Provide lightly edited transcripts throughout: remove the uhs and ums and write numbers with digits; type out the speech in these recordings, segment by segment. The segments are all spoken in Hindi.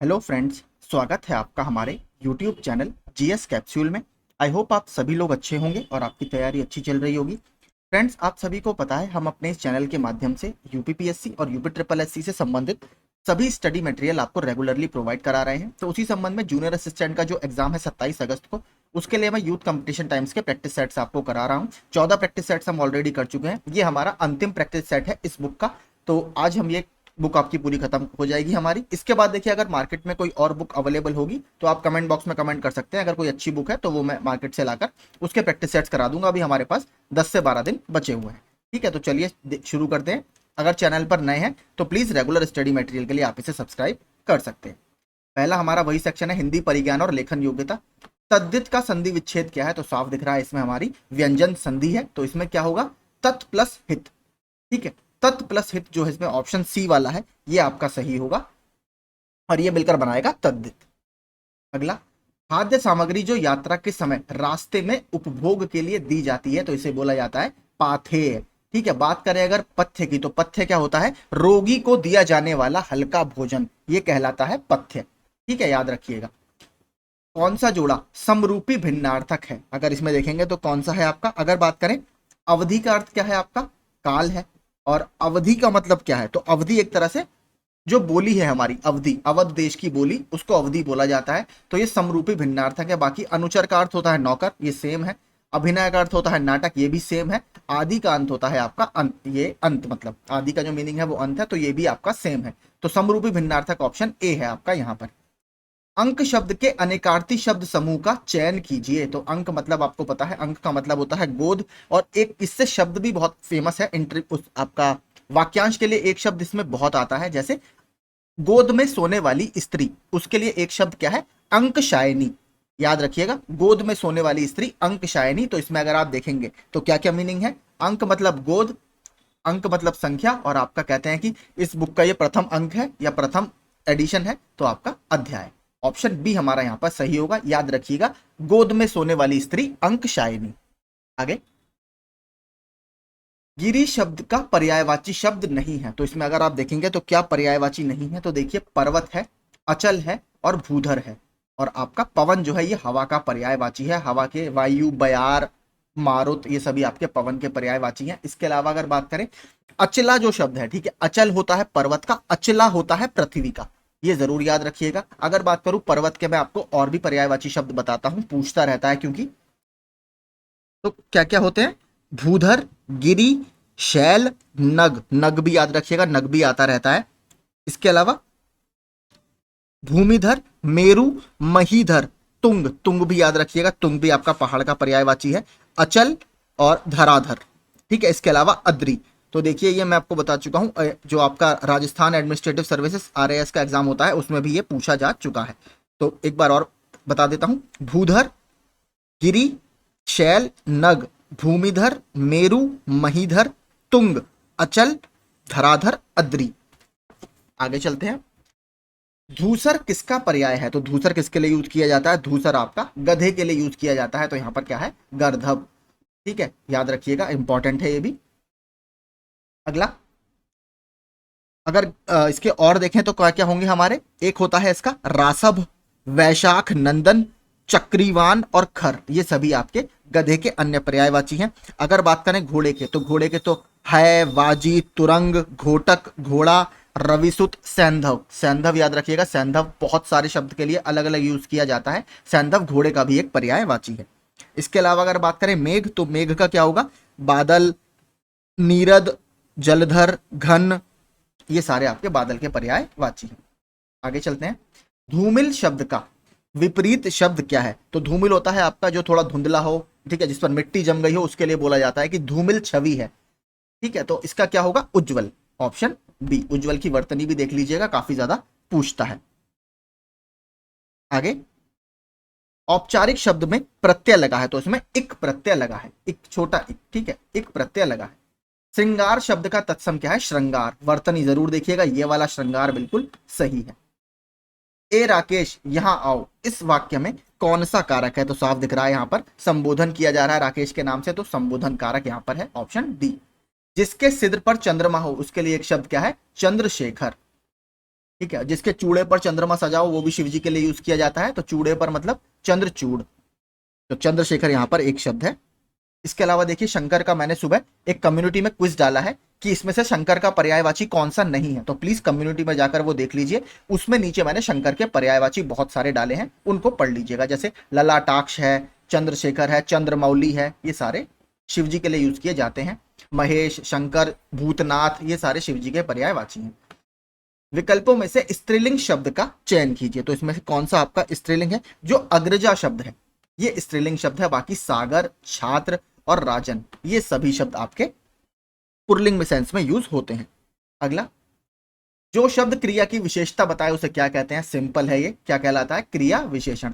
हेलो फ्रेंड्स, स्वागत है आपका हमारे यूट्यूब चैनल जीएस कैप्सूल में। आई होप आप सभी लोग अच्छे होंगे और आपकी तैयारी अच्छी चल रही होगी। फ्रेंड्स, आप सभी को पता है हम अपने इस चैनल के माध्यम से यूपीपीएससी और यूपी ट्रिपल एससी से संबंधित सभी स्टडी मटेरियल आपको रेगुलरली प्रोवाइड करा रहे हैं। तो उसी संबंध में जूनियर असिस्टेंट का जो एग्जाम है 27 अगस्त को, उसके लिए मैं यूथ कंपटीशन टाइम्स के प्रैक्टिस सेट्स आपको करा रहा हूँ। 14 प्रैक्टिस सेट्स हम ऑलरेडी कर चुके हैं। ये हमारा अंतिम प्रैक्टिस सेट है इस बुक का। तो आज हम ये बुक आपकी पूरी खत्म हो जाएगी हमारी। इसके बाद देखिए, अगर मार्केट में कोई और बुक अवेलेबल होगी तो आप कमेंट बॉक्स में कमेंट कर सकते हैं। अगर कोई अच्छी बुक है तो वो मैं मार्केट से लाकर उसके प्रैक्टिस सेट्स करा दूंगा। अभी हमारे पास 10 से 12 दिन बचे हुए हैं। ठीक है, तो चलिए शुरू करते हैं। अगर चैनल पर नए हैं तो प्लीज रेगुलर स्टडी मटेरियल के लिए आप इसे सब्सक्राइब कर सकते हैं। पहला हमारा वही सेक्शन है, हिंदी परिज्ञान और लेखन योग्यता। तद्धित का संधि विच्छेद क्या है? तो साफ दिख रहा है, इसमें हमारी व्यंजन संधि है। तो इसमें क्या होगा? तत् प्लस हित। ठीक है, तत् प्लस हित जो है इसमें ऑप्शन सी वाला है, ये आपका सही होगा और ये मिलकर बनाएगा तद्धित। अगला, खाद्य सामग्री जो यात्रा के समय रास्ते में उपभोग के लिए दी जाती है तो इसे बोला जाता है पाथेय। ठीक है, बात करें अगर पथ्य की, तो पथ्य क्या होता है? रोगी को दिया जाने वाला हल्का भोजन, ये कहलाता है पथ्य। ठीक है, याद रखिएगा। कौन सा जोड़ा समरूपी भिन्नार्थक है? अगर इसमें देखेंगे तो कौन सा है आपका? अगर बात करें अवधि का अर्थ क्या है आपका? काल है। और अवधि का मतलब क्या है? तो अवधि एक तरह से जो बोली है हमारी, अवधि, अवध देश की बोली, उसको अवधि बोला जाता है। तो ये समरूपी भिन्नार्थक है। बाकी अनुचर का अर्थ होता है नौकर, ये सेम है। अभिनय का अर्थ होता है नाटक, ये भी सेम है। आदि का अंत होता है आपका अंत, ये अंत मतलब आदि का जो मीनिंग है वो अंत है, तो ये भी आपका सेम है। तो समरूपी भिन्नार्थक ऑप्शन ए है आपका यहाँ पर। अंक शब्द के अनेकार्थी शब्द समूह का चयन कीजिए। तो अंक मतलब आपको पता है, अंक का मतलब होता है गोद। और एक इससे शब्द भी बहुत फेमस है, आपका वाक्यांश के लिए एक शब्द इसमें बहुत आता है, जैसे गोद में सोने वाली स्त्री, उसके लिए एक शब्द क्या है? अंकशायनी। याद रखिएगा, गोद में सोने वाली स्त्री अंकशायनी। तो इसमें अगर आप देखेंगे तो क्या क्या मीनिंग है? अंक मतलब गोद, अंक मतलब संख्या, और आपका कहते हैं कि इस बुक का ये प्रथम अंक है या प्रथम एडिशन है, तो आपका अध्याय। ऑप्शन बी हमारा यहां पर सही होगा। याद रखिएगा, गोद में सोने वाली स्त्री अंकशायनी। आगे, गिरी शब्द का पर्यायवाची शब्द नहीं है। तो इसमें अगर आप देखेंगे तो क्या पर्यायवाची नहीं है? तो देखिए, पर्वत है, अचल है और भूधर है। और आपका पवन जो है ये हवा का पर्यायवाची है। हवा के वायु, बयार, मारुत, ये सभी आपके पवन के पर्यायवाची हैं। इसके अलावा अगर बात करें, अचला जो शब्द है, ठीक है, अचल होता है पर्वत का, अचला होता है पृथ्वी का, ये जरूर याद रखिएगा। अगर बात करूं पर्वत के, मैं आपको और भी पर्यायवाची शब्द बताता हूं, पूछता रहता है क्योंकि। तो क्या क्या होते हैं? भूधर, गिरी, शैल, नग, नग भी याद रखिएगा, नग भी आता रहता है। इसके अलावा भूमिधर, मेरु, महीधर, तुंग, तुंग भी याद रखिएगा, तुंग भी आपका पहाड़ का पर्यायवाची है। अचल और धराधर। ठीक है, इसके अलावा अद्री। तो देखिए, ये मैं आपको बता चुका हूं, जो आपका राजस्थान एडमिनिस्ट्रेटिव सर्विसेज आरएएस का एग्जाम होता है उसमें भी ये पूछा जा चुका है। तो एक बार और बता देता हूं, भूधर, गिरी, शैल, नग, भूमिधर, मेरु, महीधर, तुंग, अचल, धराधर, अद्री। आगे चलते हैं। धूसर किसका पर्याय है? तो धूसर किसके लिए यूज किया जाता है? धूसर आपका गधे के लिए यूज किया जाता है। तो यहां पर क्या है? गर्दभ। ठीक है, याद रखिएगा, इंपॉर्टेंट है ये भी। अगला, अगर इसके और देखें तो क्या क्या होंगे हमारे? एक होता है इसका रासभ, वैशाख, नंदन, चक्रीवान और खर, ये सभी आपके गधे के अन्य पर्यायवाची हैं। अगर बात करें घोड़े के, तो घोड़े के तो है, वाजी, तुरंग, घोटक, घोड़ा, रविसुत, सैंधव। सैंधव याद रखिएगा, सैंधव बहुत सारे शब्द के लिए अलग अलग यूज किया जाता है। सैंधव घोड़े का भी एक पर्यायवाची है। इसके अलावा अगर बात करें मेघ, तो मेघ का क्या होगा? बादल, नीरद, जलधर, घन, ये सारे आपके बादल के पर्यायवाची हैं। आगे चलते हैं। धूमिल शब्द का विपरीत शब्द क्या है? तो धूमिल होता है आपका जो थोड़ा धुंधला हो, ठीक है, जिस पर मिट्टी जम गई हो, उसके लिए बोला जाता है कि धूमिल छवि है। ठीक है, तो इसका क्या होगा? उज्जवल। ऑप्शन बी, उज्जवल की वर्तनी भी देख लीजिएगा, काफी ज्यादा पूछता है। आगे, औपचारिक शब्द में प्रत्यय लगा है, तो इसमें इक प्रत्यय लगा है, एक छोटा इक, ठीक है, इक प्रत्यय लगा है। श्रृंगार शब्द का तत्सम क्या है? श्रृंगार। वर्तनी जरूर देखिएगा, ये वाला श्रृंगार बिल्कुल सही है। ए राकेश यहां आओ, इस वाक्य में कौन सा कारक है? तो साफ दिख रहा है, यहां पर संबोधन किया जा रहा है राकेश के नाम से, तो संबोधन कारक यहां पर है, ऑप्शन डी। जिसके सिर पर चंद्रमा हो, उसके लिए एक शब्द क्या है? चंद्रशेखर। ठीक है, जिसके चूड़े पर चंद्रमा सजा हो वो भी शिव जी के लिए यूज किया जाता है, तो चूड़े पर मतलब चंद्रचूड़, तो चंद्रशेखर यहाँ पर एक शब्द है। इसके अलावा देखिए शंकर का मैंने सुबह एक कम्युनिटी में क्विज डाला है कि इसमें से शंकर का पर्यायवाची कौन सा नहीं है, तो प्लीज कम्युनिटी में जाकर वो देख लीजिए। उसमें नीचे मैंने शंकर के पर्यायवाची बहुत सारे डाले हैं, उनको पढ़ लीजिएगा। जैसे ललाटाक्ष है, चंद्रशेखर है, चंद्रमौली है, ये सारे शिव जी के लिए यूज किए जाते हैं। महेश, शंकर, भूतनाथ, ये सारे शिव जी के पर्यायवाची हैं। विकल्पों में से स्त्रीलिंग शब्द का चयन कीजिए, तो इसमें से कौन सा आपका स्त्रीलिंग है? जो अग्रजा शब्द है ये स्त्रीलिंग शब्द है। बाकी सागर, छात्र और राजन ये सभी शब्द आपके पुल्लिंग में सेंस में यूज होते हैं। अगला, जो शब्द क्रिया की विशेषता बताए उसे क्या कहते हैं? सिंपल है, ये क्या कहलाता है? क्रिया विशेषण।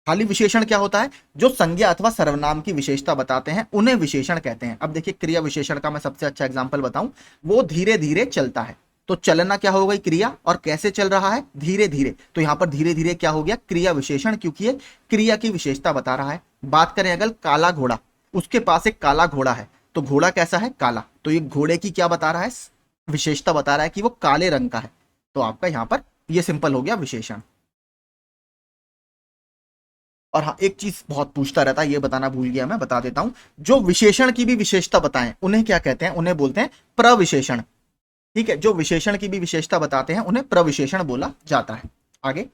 खाली विशेषण क्या होता है? जो संज्ञा अथवा सर्वनाम की विशेषता बताते हैं उन्हें विशेषण कहते हैं। अब देखिए क्रिया विशेषण का मैं सबसे अच्छा एग्जांपल बताऊं, वो धीरे धीरे चलता है, तो चलना क्या हो गई? क्रिया। और कैसे चल रहा है? धीरे धीरे। तो यहां पर धीरे धीरे क्या हो गया? क्रिया विशेषण, क्योंकि ये क्रिया की विशेषता बता रहा है। बात करें अगर काला घोड़ा, उसके पास एक काला घोड़ा है, तो घोड़ा कैसा है? काला। तो ये घोड़े की क्या बता रहा है? विशेषता बता रहा है कि वो काले रंग का है। तो आपका यहां पर ये सिंपल हो गया विशेषण। और हाँ, एक चीज बहुत पूछता रहता है, ये बताना भूल गया मैं, बता देता हूं। जो विशेषण की भी विशेषता बताएं उन्हें क्या कहते हैं? उन्हें बोलते हैं प्रविशेषण। ठीक है, जो विशेषण की भी विशेषता बताते हैं उन्हें प्रविशेषण बोला जाता है। आगे,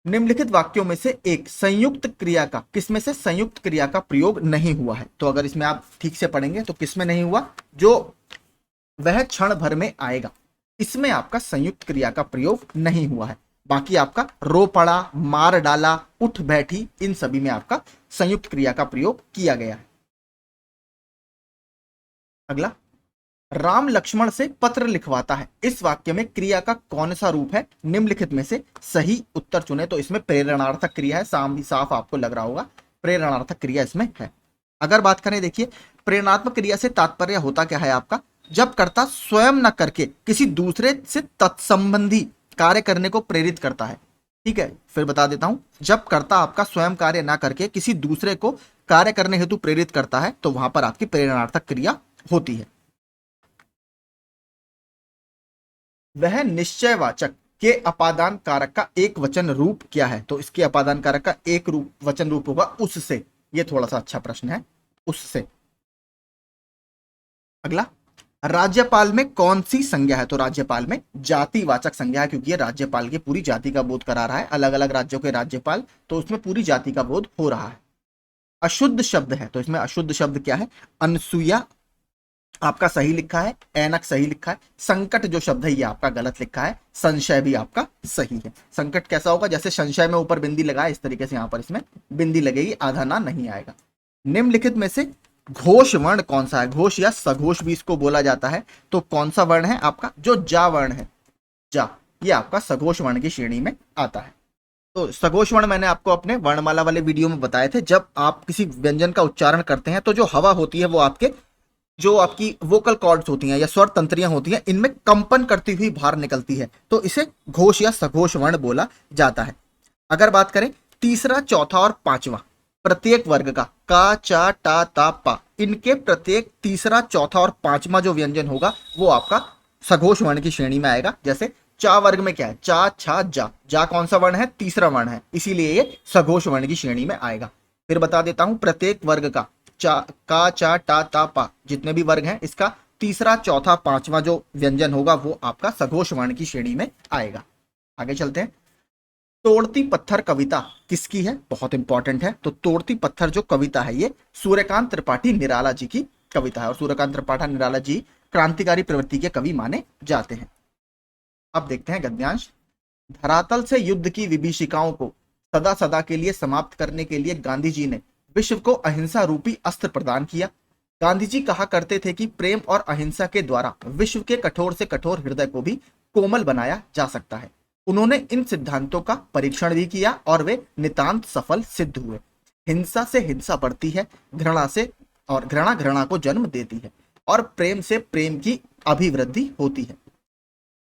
निम्नलिखित वाक्यों में से एक संयुक्त क्रिया का, किसमें से संयुक्त क्रिया का प्रयोग नहीं हुआ है? तो अगर इसमें आप ठीक से पढ़ेंगे तो किसमें नहीं हुआ? जो वह क्षण भर में आएगा, इसमें आपका संयुक्त क्रिया का प्रयोग नहीं हुआ है। बाकी आपका रो पड़ा, मार डाला, उठ बैठी, इन सभी में आपका संयुक्त क्रिया का प्रयोग किया गया है। अगला, राम लक्ष्मण से पत्र लिखवाता है, इस वाक्य में क्रिया का कौन सा रूप है? निम्नलिखित में से सही उत्तर चुने। तो इसमें प्रेरणार्थक क्रिया है, साफ आपको लग रहा होगा, प्रेरणार्थक क्रिया इसमें है। अगर बात करें, देखिए प्रेरणात्मक क्रिया से तात्पर्य होता क्या है आपका? जब कर्ता स्वयं न करके किसी दूसरे से तत्संबंधी कार्य करने को प्रेरित करता है। ठीक है, फिर बता देता हूं, जब कर्ता आपका स्वयं कार्य ना करके किसी दूसरे को कार्य करने हेतु प्रेरित करता है तो वहां पर आपकी प्रेरणार्थक क्रिया होती है। वह निश्चयवाचक के अपादान कारक का एक वचन रूप क्या है? तो इसके अपादान कारक का एक वचन रूप होगा उससे। ये थोड़ा सा अच्छा प्रश्न है, उससे। अगला, राज्यपाल में कौन सी संज्ञा है? तो राज्यपाल में जातिवाचक संज्ञा है, क्योंकि ये राज्यपाल की पूरी जाति का बोध करा रहा है, अलग अलग राज्यों के राज्यपाल, तो उसमें पूरी जाति का बोध हो रहा है। अशुद्ध शब्द है, तो इसमें अशुद्ध शब्द क्या है? अनसुईया आपका सही लिखा है, ऐनक सही लिखा है। संकट जो शब्द है ये आपका गलत लिखा है। संशय भी आपका सही है। संकट कैसा होगा? जैसे संशय में ऊपर बिंदी लगाए, इस तरीके से यहां पर इसमें बिंदी लगेगी, आधा ना नहीं आएगा। निम्नलिखित में से घोष वर्ण कौन सा है? घोष या सघोष भी इसको बोला जाता है, तो कौन सा वर्ण है आपका? जो जा वर्ण है, जा, ये आपका सघोष वर्ण की श्रेणी में आता है। तो सघोष वर्ण मैंने आपको अपने वर्णमाला वाले वीडियो में बताए थे। जब आप किसी व्यंजन का उच्चारण करते हैं तो जो हवा होती है वो आपके, जो आपकी वोकल कॉर्ड्स होती हैं या स्वर तंत्रियां होती हैं, इनमें कंपन करती हुई बाहर निकलती है, तो इसे घोष या सघोष वर्ण बोला जाता है। अगर बात करें तीसरा, चौथा और पांचवा, प्रत्येक वर्ग का चा टा ता पा, इनके प्रत्येक तीसरा, चौथा और पांचवा जो व्यंजन होगा वो आपका सघोष वर्ण की श्रेणी में आएगा। जैसे चा वर्ग में क्या है? चा, छा, जा। जा कौन सा वर्ण है? तीसरा वर्ण है, इसीलिए ये सघोष वर्ण की श्रेणी में आएगा। फिर बता देता हूं, प्रत्येक वर्ग का चा टा ता पा, जितने भी वर्ग हैं, इसका तीसरा, चौथा, पांचवा जो व्यंजन होगा वो आपका सघोष वर्ण की श्रेणी में आएगा। आगे चलते हैं। तोड़ती पत्थर कविता किसकी है? बहुत इंपॉर्टेंट है। तो तोड़ती पत्थर जो कविता है ये सूर्यकांत त्रिपाठी निराला जी की कविता है, और सूर्यकांत त्रिपाठी निराला जी क्रांतिकारी प्रवृत्ति के कवि माने जाते हैं। अब देखते हैं गद्यांश। धरातल से युद्ध की विभीषिकाओं को सदा सदा के लिए समाप्त करने के लिए गांधी जी ने विश्व को अहिंसा रूपी अस्त्र प्रदान किया। गांधी जी कहा करते थे कि प्रेम और अहिंसा के द्वारा विश्व के कठोर से कठोर हृदय को भी कोमल बनाया जा सकता है। उन्होंने इन सिद्धांतों का परीक्षण भी किया और वे नितांत सफल सिद्ध हुए। हिंसा से हिंसा बढ़ती है, घृणा से, और घृणा घृणा को जन्म देती है, और प्रेम से प्रेम की अभिवृद्धि होती है।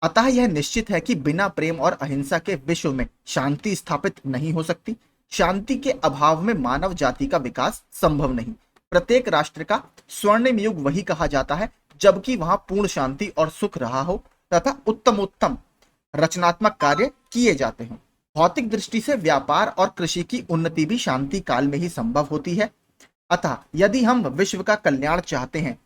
अतः यह निश्चित है कि बिना प्रेम और अहिंसा के विश्व में शांति स्थापित नहीं हो सकती। शांति के अभाव में मानव जाति का विकास संभव नहीं। प्रत्येक राष्ट्र का स्वर्णिम युग वही कहा जाता है जबकि वहां पूर्ण शांति और सुख रहा हो। तथा उत्तमोत्तम रचनात्मक कार्य किए जाते हैं। भौतिक दृष्टि से व्यापार और कृषि की उन्नति भी शांति काल में ही संभव होती है। अतः यदि हम विश्व का कल्याण चाहते हैं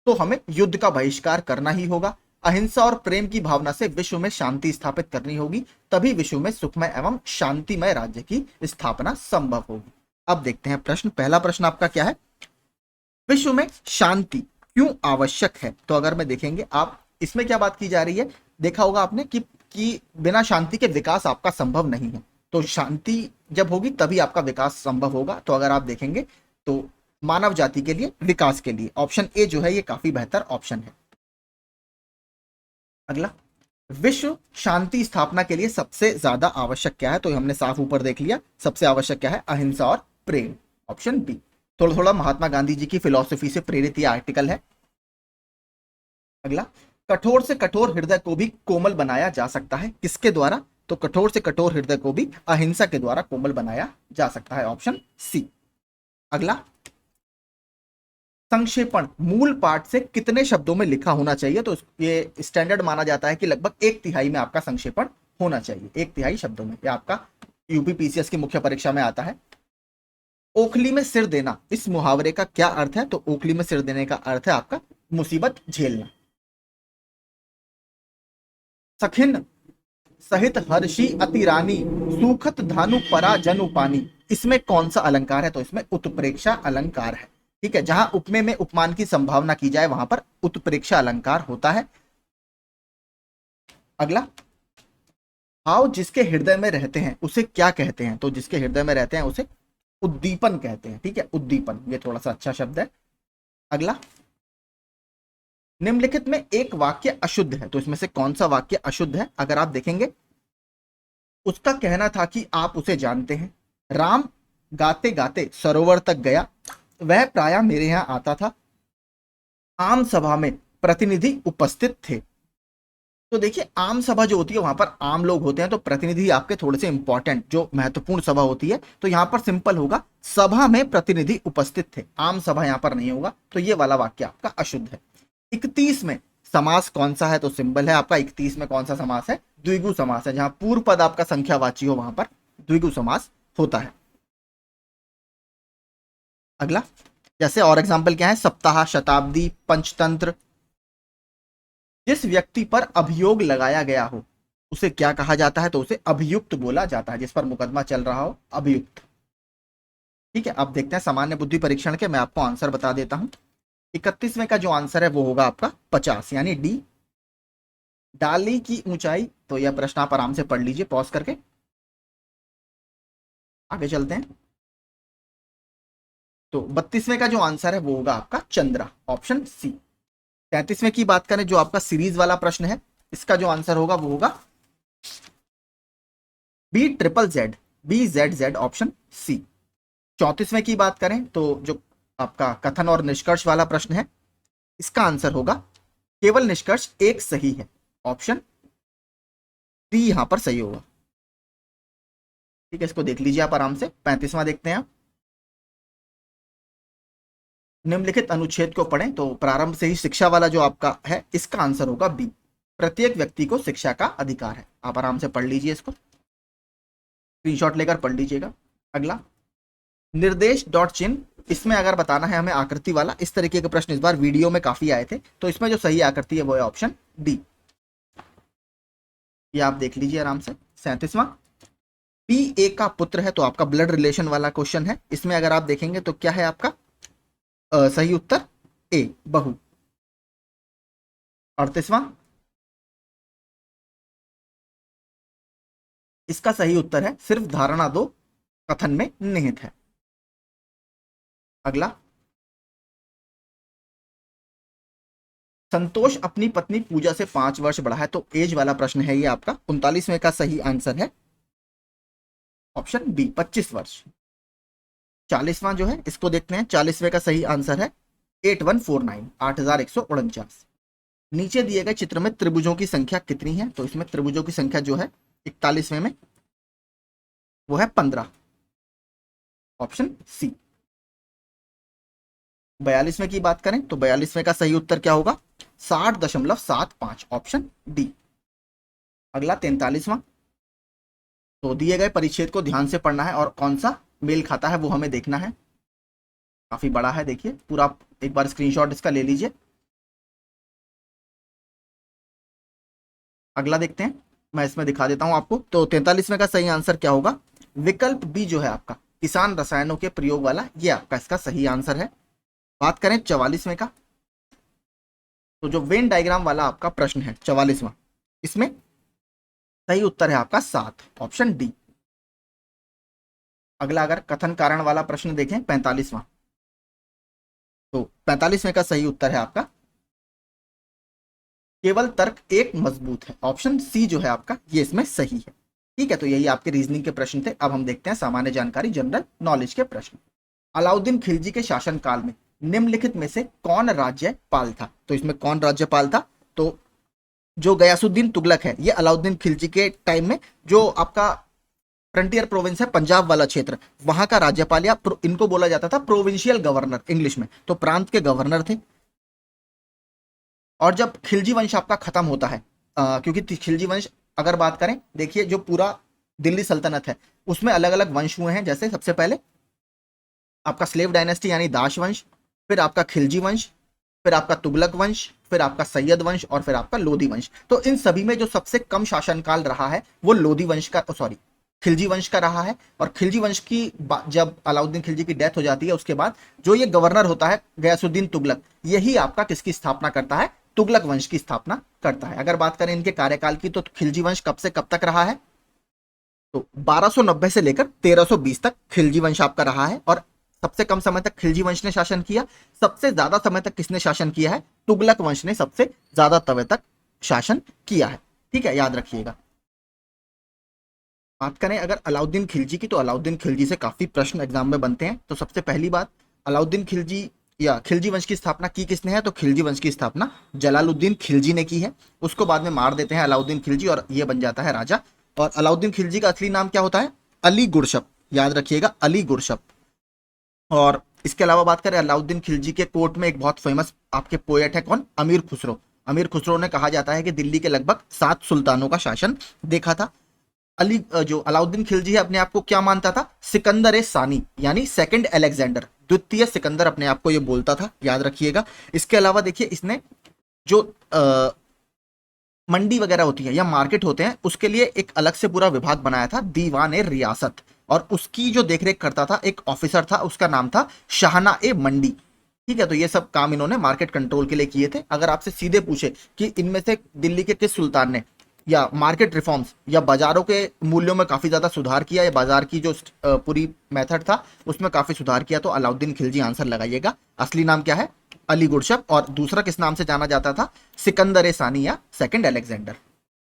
तो हमें युद्ध का बहिष्कार करना ही होगा। अहिंसा और प्रेम की भावना से विश्व में शांति स्थापित करनी होगी, तभी विश्व में सुखमय एवं शांतिमय राज्य की स्थापना संभव होगी। अब देखते हैं प्रश्न। पहला प्रश्न आपका क्या है, विश्व में शांति क्यों आवश्यक है? तो अगर मैं देखेंगे आप, इसमें क्या बात की जा रही है, देखा होगा आपने कि बिना शांति के विकास आपका संभव नहीं है। तो शांति जब होगी तभी आपका विकास संभव होगा। तो अगर आप देखेंगे तो मानव जाति के लिए, विकास के लिए ऑप्शन ए जो है ये काफी बेहतर ऑप्शन है। अगला, विश्व शांति स्थापना के लिए सबसे ज्यादा आवश्यक क्या है? तो हमने साफ ऊपर देख लिया, सबसे आवश्यक क्या है, अहिंसा और प्रेम, ऑप्शन बी। थोड़ा थोड़ा महात्मा गांधी जी की फिलॉसफी से प्रेरित यह आर्टिकल है। अगला, कठोर से कठोर हृदय को भी कोमल बनाया जा सकता है, किसके द्वारा? तो कठोर से कठोर हृदय को भी अहिंसा के द्वारा कोमल बनाया जा सकता है, ऑप्शन सी। अगला, संक्षेपण मूल पाठ से कितने शब्दों में लिखा होना चाहिए? तो ये स्टैंडर्ड माना जाता है कि लगभग 1/3 में आपका संक्षेपण होना चाहिए, 1/3 शब्दों में। यह आपका यूपी पीसीएस की मुख्य परीक्षा में आता है। ओखली में सिर देना, इस मुहावरे का क्या अर्थ है? तो ओखली में सिर देने का अर्थ है आपका मुसीबत झेलना। सखिन सहित हर्षी अति रानी, सूखत धानु परा जनु पानी, इसमें कौन सा अलंकार है? तो इसमें उत्प्रेक्षा अलंकार है। ठीक है, जहां उपमेय में उपमान की संभावना की जाए वहां पर उत्प्रेक्षा अलंकार होता है। अगला, भाव जिसके हृदय में रहते हैं उसे क्या कहते हैं? तो जिसके हृदय में रहते हैं उसे उद्दीपन कहते हैं। ठीक है, उद्दीपन, ये थोड़ा सा अच्छा शब्द है। अगला, निम्नलिखित में एक वाक्य अशुद्ध है, तो इसमें से कौन सा वाक्य अशुद्ध है? अगर आप देखेंगे, उसका कहना था कि आप उसे जानते हैं, राम गाते गाते सरोवर तक गया, वह प्रायः मेरे यहां आता था, आम सभा में प्रतिनिधि उपस्थित थे। तो देखिए, आम सभा जो होती है वहां पर आम लोग होते हैं, तो प्रतिनिधि आपके थोड़े से इंपॉर्टेंट जो महत्वपूर्ण सभा होती है, तो यहां पर सिंपल होगा, सभा में प्रतिनिधि उपस्थित थे, आम सभा यहां पर नहीं होगा। तो ये वाला वाक्य आपका अशुद्ध है। 31 में समास कौन सा है? तो सिंबल है आपका 31 में कौन सा समास है? द्विगु समास है, जहां पूर्व पद आपका संख्यावाची हो वहां पर द्विगु समास होता है। अगला, जैसे और एग्जांपल क्या है, सप्ताह, शताब्दी, पंचतंत्र। जिस व्यक्ति पर अभियोग लगाया गया हो उसे क्या कहा जाता है? तो उसे अभियुक्त बोला जाता है, जिस पर मुकदमा चल रहा हो, अभियुक्त। ठीक है, अब देखते हैं सामान्य बुद्धि परीक्षण के, मैं आपको आंसर बता देता हूं। 31वें का जो आंसर है वो होगा आपका 50, यानी डी। डाली की ऊंचाई, तो यह प्रश्न आप आराम से पढ़ लीजिए पॉज करके। आगे चलते हैं। तो 32वें का जो आंसर है वो होगा आपका चंद्रा, ऑप्शन सी। 33वें की बात करें, जो आपका सीरीज वाला प्रश्न है, इसका जो आंसर होगा वो होगा B ZZZ, BZZ, option C. 34वें की बात करें तो जो आपका कथन और निष्कर्ष वाला प्रश्न है, इसका आंसर होगा केवल निष्कर्ष एक सही है, ऑप्शन डी यहां पर सही होगा। ठीक है, इसको देख लीजिए आप आराम से। 35वां देखते हैं आप। निम्नलिखित अनुच्छेद को पढ़ें, तो प्रारंभ से ही शिक्षा वाला जो आपका है, इसका आंसर होगा बी, प्रत्येक व्यक्ति को शिक्षा का अधिकार है। आप आराम से पढ़ लीजिए, इसको स्क्रीनशॉट लेकर पढ़ लीजिएगा। अगला, निर्देश डॉट चिन्ह, इसमें अगर बताना है हमें आकृति वाला, इस तरीके के प्रश्न इस बार वीडियो में काफी आए थे, तो इसमें जो सही आकृति है वो है ऑप्शन डी, ये आप देख लीजिए आराम से। 37वां, पी ए का पुत्र है, तो आपका ब्लड रिलेशन वाला क्वेश्चन है। इसमें अगर आप देखेंगे तो क्या है आपका सही उत्तर ए, बहु। 38वां, इसका सही उत्तर है सिर्फ धारणा दो कथन में निहित है। अगला, संतोष अपनी पत्नी पूजा से 5 वर्ष बड़ा है, तो एज वाला प्रश्न है ये आपका। 39वें का सही आंसर है ऑप्शन बी, 25 वर्ष। 40वां जो है इसको देखते हैं, 40वें का सही आंसर है 8149, 8149। नीचे दिए गए चित्र में त्रिभुजों की संख्या कितनी है? तो इसमें त्रिभुजों की संख्या जो है 41वें में वो है 15, ऑप्शन सी। 42वें की बात करें तो 42वें का सही उत्तर क्या होगा? 60.75, ऑप्शन डी। अगला 43वां, तो दिए गए परिच्छेद को ध्यान से पढ़ना है और कौन सा मेल खाता है वो हमें देखना है। काफी बड़ा है, देखिए पूरा, एक बार स्क्रीनशॉट इसका ले लीजिए। अगला देखते हैं, मैं इसमें दिखा देता हूं आपको। तो 43वें का सही आंसर क्या होगा? विकल्प बी जो है आपका, किसान रसायनों के प्रयोग वाला, ये आपका इसका सही आंसर है। बात करें 44वें का, तो जो वेन डायग्राम वाला आपका प्रश्न है 44वां, इसमें सही उत्तर है आपका 7, ऑप्शन डी। अगला अगर कथन कारण वाला प्रश्न देखें 45वां, तो 45वें का सही उत्तर है आपका केवल तर्क एक मजबूत है, ऑप्शन सी जो है आपका ये इसमें सही है। ठीक है, तो यही आपके रीजनिंग के प्रश्न थे। अब हम देखते हैं सामान्य जानकारी, जनरल नॉलेज के प्रश्न। अलाउद्दीन खिलजी के शासनकाल में निम्नलिखित में से कौन राज्यपाल था? तो इसमें कौन राज्यपाल था? तो जो गयासुद्दीन तुगलक है, ये अलाउद्दीन खिलजी के टाइम में जो आपका फ्रंटियर प्रोविंस है, पंजाब वाला क्षेत्र, वहां का राज्यपाल, या इनको बोला जाता था प्रोविंशियल गवर्नर इंग्लिश में, तो प्रांत के गवर्नर थे। और जब खिलजी वंश आपका खत्म होता है, क्योंकि खिलजी वंश अगर बात करें, देखिए जो पूरा दिल्ली सल्तनत है उसमें अलग अलग वंश हुए हैं। जैसे सबसे पहले आपका स्लेव डायनेस्टी यानी दास वंश, फिर आपका खिलजी वंश, फिर आपका तुगलक वंश, फिर आपका सैयद वंश, और फिर आपका लोधी वंश। तो इन सभी में जो सबसे कम शासनकाल रहा है वो लोधी वंश का, सॉरी, खिलजी वंश का रहा है। और खिलजी वंश की जब अलाउद्दीन खिलजी की डेथ हो जाती है, उसके बाद जो ये गवर्नर होता है गयासुद्दीन तुगलक, यही आपका किसकी स्थापना करता है? तुगलक वंश की स्थापना करता है। अगर बात करें इनके कार्यकाल की, तो खिलजी वंश कब से कब तक रहा है? तो 1290 से लेकर 1320 तक खिलजी वंश आपका रहा है। और सबसे कम समय तक खिलजी वंश ने शासन किया, सबसे ज्यादा समय तक किसने शासन किया है? तुगलक वंश ने सबसे ज्यादा समय तक शासन किया है। ठीक है, याद रखिएगा। बात करें अगर अलाउद्दीन खिलजी की, तो अलाउद्दीन खिलजी से काफी प्रश्न एग्जाम में बनते हैं। तो सबसे पहली बात, अलाउद्दीन खिलजी या खिलजी वंश की स्थापना की किसने है? तो खिलजी वंश की स्थापना जलालुद्दीन खिलजी ने की है। उसको बाद में मार देते हैं अलाउद्दीन खिलजी, और ये बन जाता है राजा। और अलाउद्दीन खिलजी का असली नाम क्या होता है? अली गुरशप, याद रखिएगा, अली गुरशप। और इसके अलावा बात करें अलाउद्दीन खिलजी के कोर्ट में एक बहुत फेमस आपके पोएट है, कौन? अमीर खुसरो। अमीर खुसरो ने कहा जाता है कि दिल्ली के लगभग 7 सुल्तानों का शासन देखा था। जो अलाउद्दीन खिलजी है अपने आप को क्या मानता था? सिकंदर ए सानी, यानी सेकंड अलेक्जेंडर, द्वितीय सिकंदर अपने आप को ये बोलता था, याद रखिएगा। इसके अलावा देखिए, इसने जो मंडी वगैरह होती है या मार्केट होते हैं, उसके लिए एक अलग से पूरा विभाग बनाया था, दीवान ए रियासत, और उसकी जो देखरेख करता था एक ऑफिसर था, उसका नाम था शाहना ए मंडी। ठीक है, तो ये सब काम इन्होंने मार्केट कंट्रोल के लिए किए थे। अगर आपसे सीधे पूछे कि इनमें से दिल्ली के किस सुल्तान ने या मार्केट रिफॉर्म्स या बाजारों के मूल्यों में काफी ज्यादा सुधार किया, या बाजार की जो पूरी मेथड था उसमें काफी सुधार किया, तो अलाउद्दीन खिलजी आंसर लगाइएगा। असली नाम क्या है? अली गुरशप। और दूसरा किस नाम से जाना जाता था? सिकंदर ए सानी या सेकंड अलेक्जेंडर।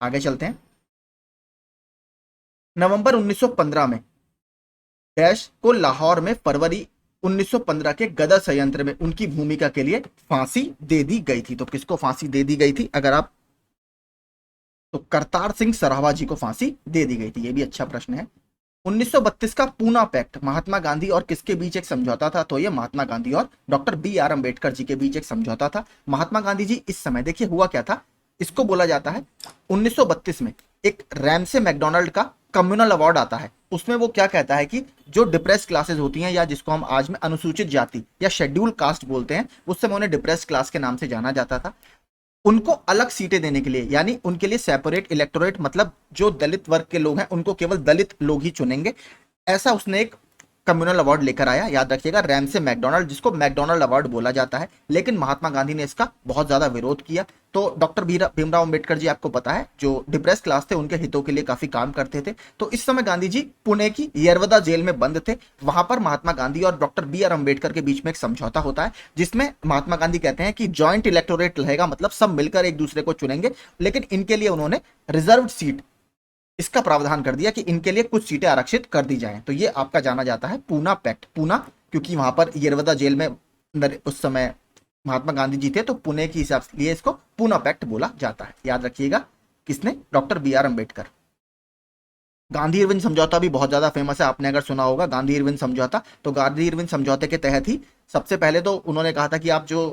आगे चलते हैं। नवंबर 1915 में डैश को लाहौर में फरवरी 1915 के गदर संयंत्र में उनकी भूमिका के लिए फांसी दे दी गई थी। तो किसको फांसी दे दी गई थी? अगर आप, तो करतार सिंह सराभा जी को फांसी दे दी गई थी। ये भी अच्छा प्रश्न है। 1932 का पूना पैक्ट महात्मा गांधी और किसके बीच एक समझौता था? तो ये महात्मा गांधी और doctor B R Ambedkar ji के बीच एक समझौता था। महात्मा गांधी जी इस समय, देखिए हुआ क्या था, इसको बोला जाता है 1932 में एक रैमसे मैकडोनाल्ड का कम्युनल अवार्ड आता है। उसमें वो क्या कहता है कि जो डिप्रेस क्लासेस होती हैं, या जिसको हम आज में अनुसूचित जाति या शेड्यूल कास्ट बोलते हैं, उस समय उन्हें डिप्रेस क्लास के नाम से जाना जाता था, उनको अलग सीटें देने के लिए, यानी उनके लिए सेपरेट इलेक्टोरेट, मतलब जो दलित वर्ग के लोग हैं उनको केवल दलित लोग ही चुनेंगे, ऐसा उसने एक कम्युनल अवार्ड लेकर आया। याद रखिएगा, रैमसे मैकडोनाल्ड, जिसको मैकडोनाल्ड अवार्ड बोला जाता है। लेकिन महात्मा गांधी ने इसका बहुत ज्यादा विरोध किया। तो डॉक्टर भीमराव अंबेडकर जी, आपको पता है, जो डिप्रेस क्लास थे उनके हितों के लिए काफी काम करते थे। तो इस समय गांधी जी पुणे की यरवदा जेल में बंद थे। वहां पर महात्मा गांधी और डॉक्टर बी आर अम्बेडकर के बीच में एक समझौता होता है, जिसमें महात्मा गांधी कहते हैं कि ज्वाइंट इलेक्टोरेट रहेगा, मतलब सब मिलकर एक दूसरे को चुनेंगे, लेकिन इनके लिए उन्होंने रिजर्व सीट, इसका प्रावधान कर दिया कि इनके लिए कुछ सीटें आरक्षित कर दी जाएं। तो ये आपका जाना जाता है पूना पैक्ट। पूना क्योंकि वहां पर यरवदा जेल में उस समय महात्मा गांधी जी थे, तो पुणे की हिसाब से लिए इसको पूना पैक्ट बोला जाता है। याद रखिएगा, किसने? Doctor B R Ambedkar. Gandhi Irwin समझौता भी बहुत ज्यादा फेमस है, आपने अगर सुना होगा गांधी इरविन समझौता। तो गांधी इरविन समझौते के तहत ही सबसे पहले तो उन्होंने कहा था कि आप जो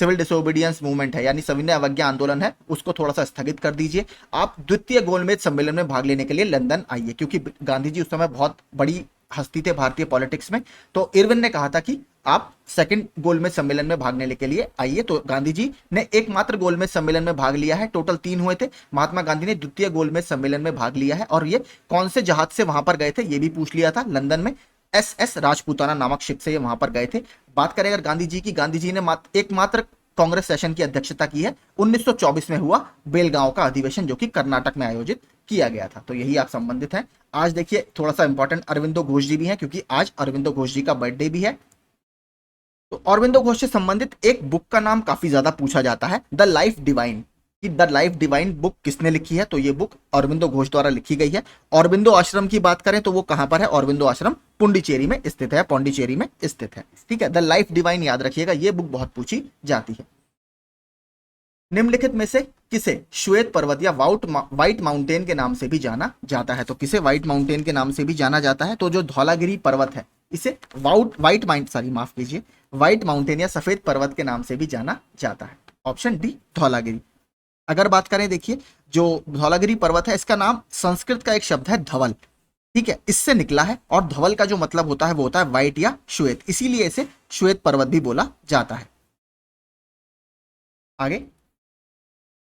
सिविल डिसोबीडियंस मूवमेंट है, यानी सविनय अवज्ञा आंदोलन है, उसको थोड़ा सा स्थगित कर दीजिए। आप द्वितीय गोलमेज सम्मेलन में भाग लेने के लिए लंदन आइए, क्योंकि गांधी जी उस समय बहुत बड़ी हस्ती थे भारतीय पॉलिटिक्स में। तो इरविन ने कहा था कि आप सेकंड गोलमेज सम्मेलन में भाग लेने के लिए आइए। तो गांधी जी ने एकमात्र गोलमेज सम्मेलन में भाग लिया है, टोटल 3 हुए थे। महात्मा गांधी ने द्वितीय गोलमेज सम्मेलन में भाग लिया है, और ये कौन से जहाज से वहां पर गए थे ये भी पूछ लिया था, लंदन में SS राजपूताना नामक शिप से ये वहां पर गए थे। बात करें अगर गांधी जी की, गांधी जी ने एकमात्र कांग्रेस सेशन की अध्यक्षता की है, 1924 में हुआ बेलगांव का अधिवेशन, जो कि कर्नाटक में आयोजित किया गया था। तो यही आप संबंधित हैं। आज देखिए थोड़ा सा इंपॉर्टेंट अरविंदो घोष जी भी हैं, क्योंकि आज अरविंदो घोष जी का बर्थडे भी है। तो अरविंदो घोष से संबंधित एक बुक का नाम काफी ज्यादा पूछा जाता है, द लाइफ डिवाइन। कि द लाइफ डिवाइन बुक किसने लिखी है, तो ये बुक अरविंदो घोष द्वारा लिखी गई है। अरविंदो आश्रम की बात करें तो वो कहां पर है, अरविंदो आश्रम पुंडीचेरी में स्थित है, पौंडीचेरी में स्थित है। ठीक है, द लाइफ डिवाइन याद रखिएगा, ये बुक बहुत पूछी जाती है। निम्नलिखित में से किसे श्वेत पर्वत या व्हाइट माउंटेन के नाम से भी जाना जाता है, तो किसे व्हाइट माउंटेन के नाम से भी जाना जाता है, तो जो धौलागिरी पर्वत है इसे व्हाइट माउंटेन या सफेद पर्वत के नाम से भी जाना जाता है। Option D Dhaulagiri. अगर बात करें, देखिए जो धौलागिरी पर्वत है इसका नाम संस्कृत का एक शब्द है धवल, ठीक है, इससे निकला है, और धवल का जो मतलब होता है वो होता है व्हाइट या श्वेत, इसीलिए इसे श्वेत पर्वत भी बोला जाता है। आगे,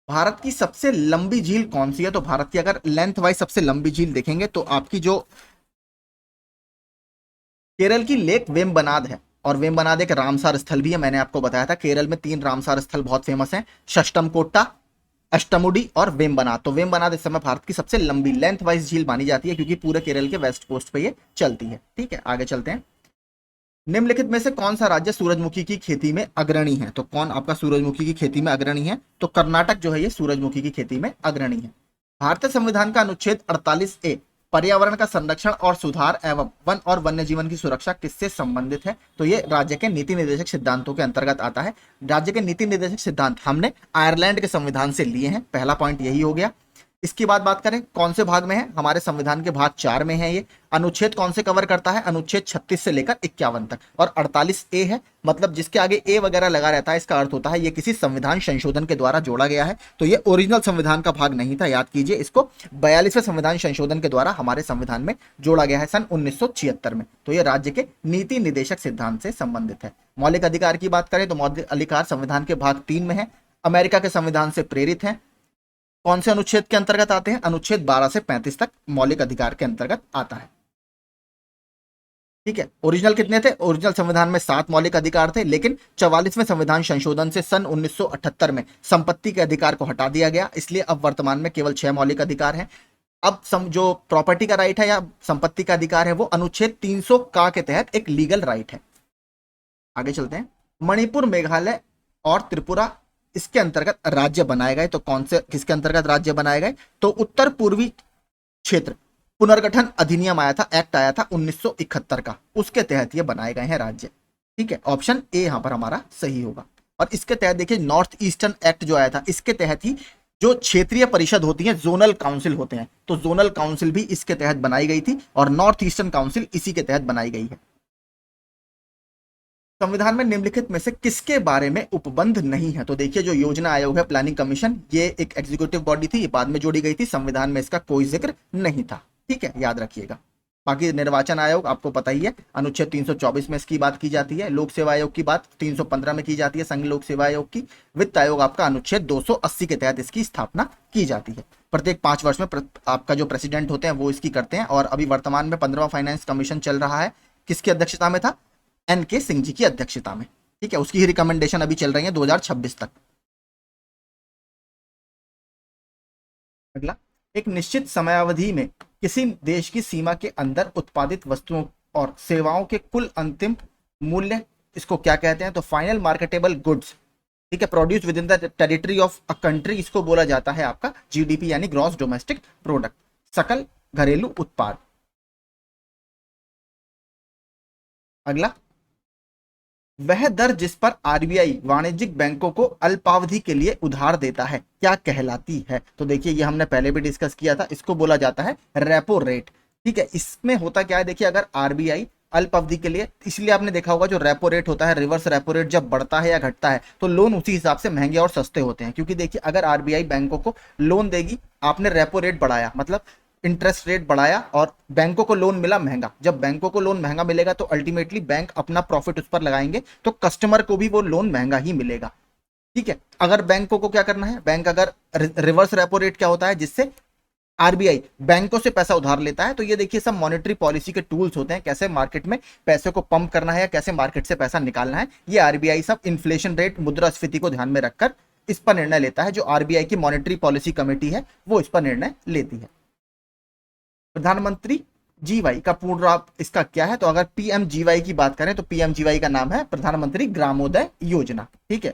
भारत की सबसे लंबी झील कौन सी है, तो भारत की अगर लेंथ वाइज सबसे लंबी झील देखेंगे तो आपकी जो केरल की लेक वेम्बनाड है, और वेम्बनाड एक रामसार स्थल भी है। मैंने आपको बताया था केरल में 3 रामसार स्थल बहुत फेमस हैं, षष्टमकोट्टा, अष्टमुडी और वेम्बनाड। तो वेम्बनाड इस समय भारत की सबसे लंबी लेंथ वाइज झील मानी जाती है, क्योंकि पूरे केरल के वेस्ट कोस्ट पे ये चलती है। ठीक है, आगे चलते हैं। निम्नलिखित में से कौन सा राज्य सूरजमुखी की खेती में अग्रणी है, तो कौन आपका सूरजमुखी की खेती में अग्रणी है, तो कर्नाटक जो है ये सूरजमुखी की खेती में अग्रणी है। भारतीय संविधान का अनुच्छेद 48A पर्यावरण का संरक्षण और सुधार एवं वन और वन्य जीवन की सुरक्षा किससे संबंधित है, तो ये राज्य के नीति निर्देशक सिद्धांतों के अंतर्गत आता है। राज्य के नीति निर्देशक सिद्धांत हमने आयरलैंड के संविधान से लिए हैं, पहला पॉइंट यही हो गया। इसकी बात करें कौन से भाग में है, हमारे संविधान के भाग 4 में है। ये अनुच्छेद कौन से कवर करता है, अनुच्छेद 36 से लेकर 51 तक, और 48A है, मतलब जिसके आगे ए वगैरह लगा रहता है इसका अर्थ होता है ये किसी संविधान संशोधन के द्वारा जोड़ा गया है। तो ये ओरिजिनल संविधान का भाग नहीं था, याद कीजिए, इसको 42वें संविधान संशोधन के द्वारा हमारे संविधान में जोड़ा गया है सन 1976 में। तो ये राज्य के नीति निर्देशक सिद्धांत से संबंधित है। मौलिक अधिकार की बात करें तो मौलिक अधिकार संविधान के भाग 3 में है, अमेरिका के संविधान से प्रेरित है। कौन से अनुच्छेद के अंतर्गत आते हैं, अनुच्छेद 12 से 35 तक मौलिक अधिकार के अंतर्गत आता है। ठीक है, ओरिजिनल कितने थे, ओरिजिनल संविधान में 7 मौलिक अधिकार थे, लेकिन 44वें संविधान संशोधन से सन 1978 में संपत्ति के अधिकार को हटा दिया गया, इसलिए अब वर्तमान में केवल 6 मौलिक अधिकार हैं। अब जो प्रॉपर्टी का राइट है या संपत्ति का अधिकार है वो अनुच्छेद 300 का के तहत एक लीगल राइट है। आगे चलते हैं। मणिपुर, मेघालय और त्रिपुरा इसके अंतर्गत राज्य बनाए गए, तो कौन से किसके अंतर्गत राज्य बनाए गए, तो उत्तर पूर्वी क्षेत्र पुनर्गठन अधिनियम आया था, एक्ट आया था 1971 का, उसके तहत ये बनाए गए हैं राज्य। ठीक है, ऑप्शन ए यहां पर हमारा सही होगा। और इसके तहत देखिए नॉर्थ ईस्टर्न एक्ट जो आया था, इसके तहत ही जो क्षेत्रीय परिषद होती है, जोनल काउंसिल होते हैं, तो जोनल काउंसिल भी इसके तहत बनाई गई थी, और नॉर्थ ईस्टर्न काउंसिल इसी के तहत बनाई गई है। संविधान में निम्नलिखित में से किसके बारे में उपबंध नहीं है, तो देखिए जो योजना आयोग है, प्लानिंग कमीशन, ये एक एग्जीक्यूटिव बॉडी थी, ये बाद में जोड़ी गई थी, संविधान में इसका कोई जिक्र नहीं था। ठीक है, याद रखिएगा। बाकी निर्वाचन आयोग आपको पता ही है, अनुच्छेद 324 में इसकी बात की जाती है। लोक सेवा आयोग की बात 315 में की जाती है, संघ लोक सेवा आयोग की। वित्त आयोग आपका अनुच्छेद 280 के तहत इसकी स्थापना की जाती है। प्रत्येक 5 वर्ष में आपका जो प्रेसिडेंट होते हैं वो इसकी करते हैं, और अभी वर्तमान में 15वां फाइनेंस कमीशन चल रहा है, किसकी अध्यक्षता में था, NK सिंह जी की अध्यक्षता में। ठीक है, उसकी ही रिकमेंडेशन अभी चल रही है 2026 तक। अगला, एक निश्चित समयावधि में किसी देश की सीमा के अंदर उत्पादित वस्तुओं और सेवाओं के कुल अंतिम मूल्य, इसको क्या कहते हैं, तो फाइनल मार्केटेबल गुड्स। ठीक है, produce with in the territory of a country, इसको बोला जाता है आपका GDP यानी ग्रॉस डोमेस्टिक प्रोडक्ट, सकल घरेलू उत्पाद। अगला, वह दर जिस पर RBI वाणिज्यिक बैंकों को अल्पावधि के लिए उधार देता है क्या कहलाती है, तो देखिए ये हमने पहले भी डिस्कस किया था, इसको बोला जाता है रेपो रेट। ठीक है, इसमें होता क्या है, देखिए अगर RBI अल्प अवधि के लिए, इसलिए आपने देखा होगा जो रेपो रेट होता है, रिवर्स रेपो रेट जब बढ़ता है या घटता है तो लोन उसी हिसाब से महंगे और सस्ते होते हैं। क्योंकि देखिए अगर आरबीआई बैंकों को लोन देगी, आपने रेपो रेट बढ़ाया मतलब इंटरेस्ट रेट बढ़ाया और बैंकों को लोन मिला महंगा, जब बैंकों को लोन महंगा मिलेगा तो अल्टीमेटली बैंक अपना प्रॉफिट उस पर लगाएंगे, तो कस्टमर को भी वो लोन महंगा ही मिलेगा। ठीक है, अगर बैंकों को क्या करना है, बैंक अगर रिवर्स रेपो रेट क्या होता है जिससे आरबीआई बैंकों से पैसा उधार लेता है, तो ये देखिए सब मॉनेटरी पॉलिसी के टूल्स होते हैं, कैसे मार्केट में पैसे को पंप करना है या कैसे मार्केट से पैसा निकालना है, ये आरबीआई सब इन्फ्लेशन रेट मुद्रास्फीति को ध्यान में रखकर इस पर निर्णय लेता है। जो आरबीआई की मॉनेटरी पॉलिसी कमेटी है वो इस पर निर्णय लेती है। प्रधानमंत्री जीवाई का पूर्ण रूप इसका क्या है, तो अगर पीएमजीवाई की बात करें तो पीएमजीवाई का नाम है प्रधानमंत्री ग्रामोदय योजना। ठीक है,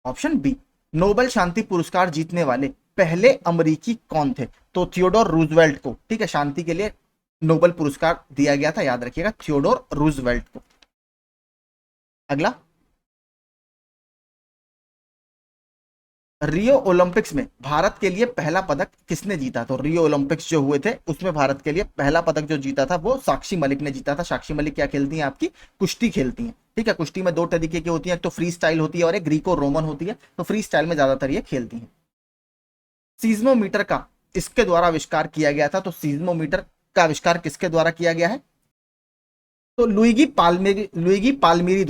ऑप्शन बी। नोबेल शांति पुरस्कार जीतने वाले पहले अमेरिकी कौन थे, तो थियोडोर रूजवेल्ट को, ठीक है, शांति के लिए नोबेल पुरस्कार दिया गया था, याद रखिएगा थियोडोर रूजवेल्ट को। अगला, रियो ओलंपिक्स में भारत के लिए पहला पदक किसने जीता, तो रियो ओलंपिक्स जो हुए थे उसमें भारत के लिए पहला पदक जो जीता था वो साक्षी मलिक ने जीता था। साक्षी मलिक क्या खेलती हैं, आपकी कुश्ती खेलती हैं। ठीक है, कुश्ती में दो तरीके की होती है, एक तो फ्री स्टाइल होती है और एक ग्रीको रोमन होती है, तो फ्री स्टाइल में ज्यादातर ये खेलती हैं। सीज्मोमीटर का इसके द्वारा आविष्कार किया गया था, तो सीज्मोमीटर का आविष्कार किसके द्वारा किया गया है, तो लुइगी पाल्मिरी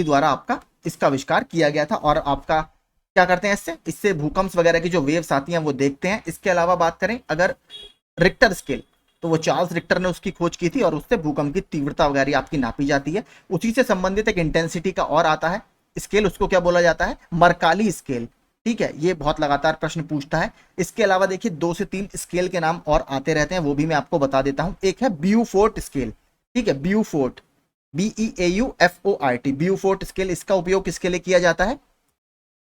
द्वारा आपका इसका आविष्कार किया गया था। और आपका क्या करते हैं, इससे भूकंप वगैरह की जो वेव्स आती हैं वो देखते हैं। इसके अलावा बात करें अगर रिक्टर स्केल, तो वो चार्ल्स रिक्टर ने उसकी खोज की थी और उससे भूकंप की तीव्रता वगैरह आपकी नापी जाती है। उसी से संबंधित एक इंटेंसिटी का और आता है स्केल, उसको क्या बोला जाता है, मरकाली स्केल। ठीक है, ये बहुत लगातार प्रश्न पूछता है। इसके अलावा देखिए 2 से 3 स्केल के नाम और आते रहते हैं, वो भी मैं आपको बता देता हूं। एक है ब्यूफोर्ट स्केल, ठीक है, ब्यूफोर्ट, BEAUFORT, ब्यूफोर्ट स्केल। इसका उपयोग किसके लिए किया जाता है,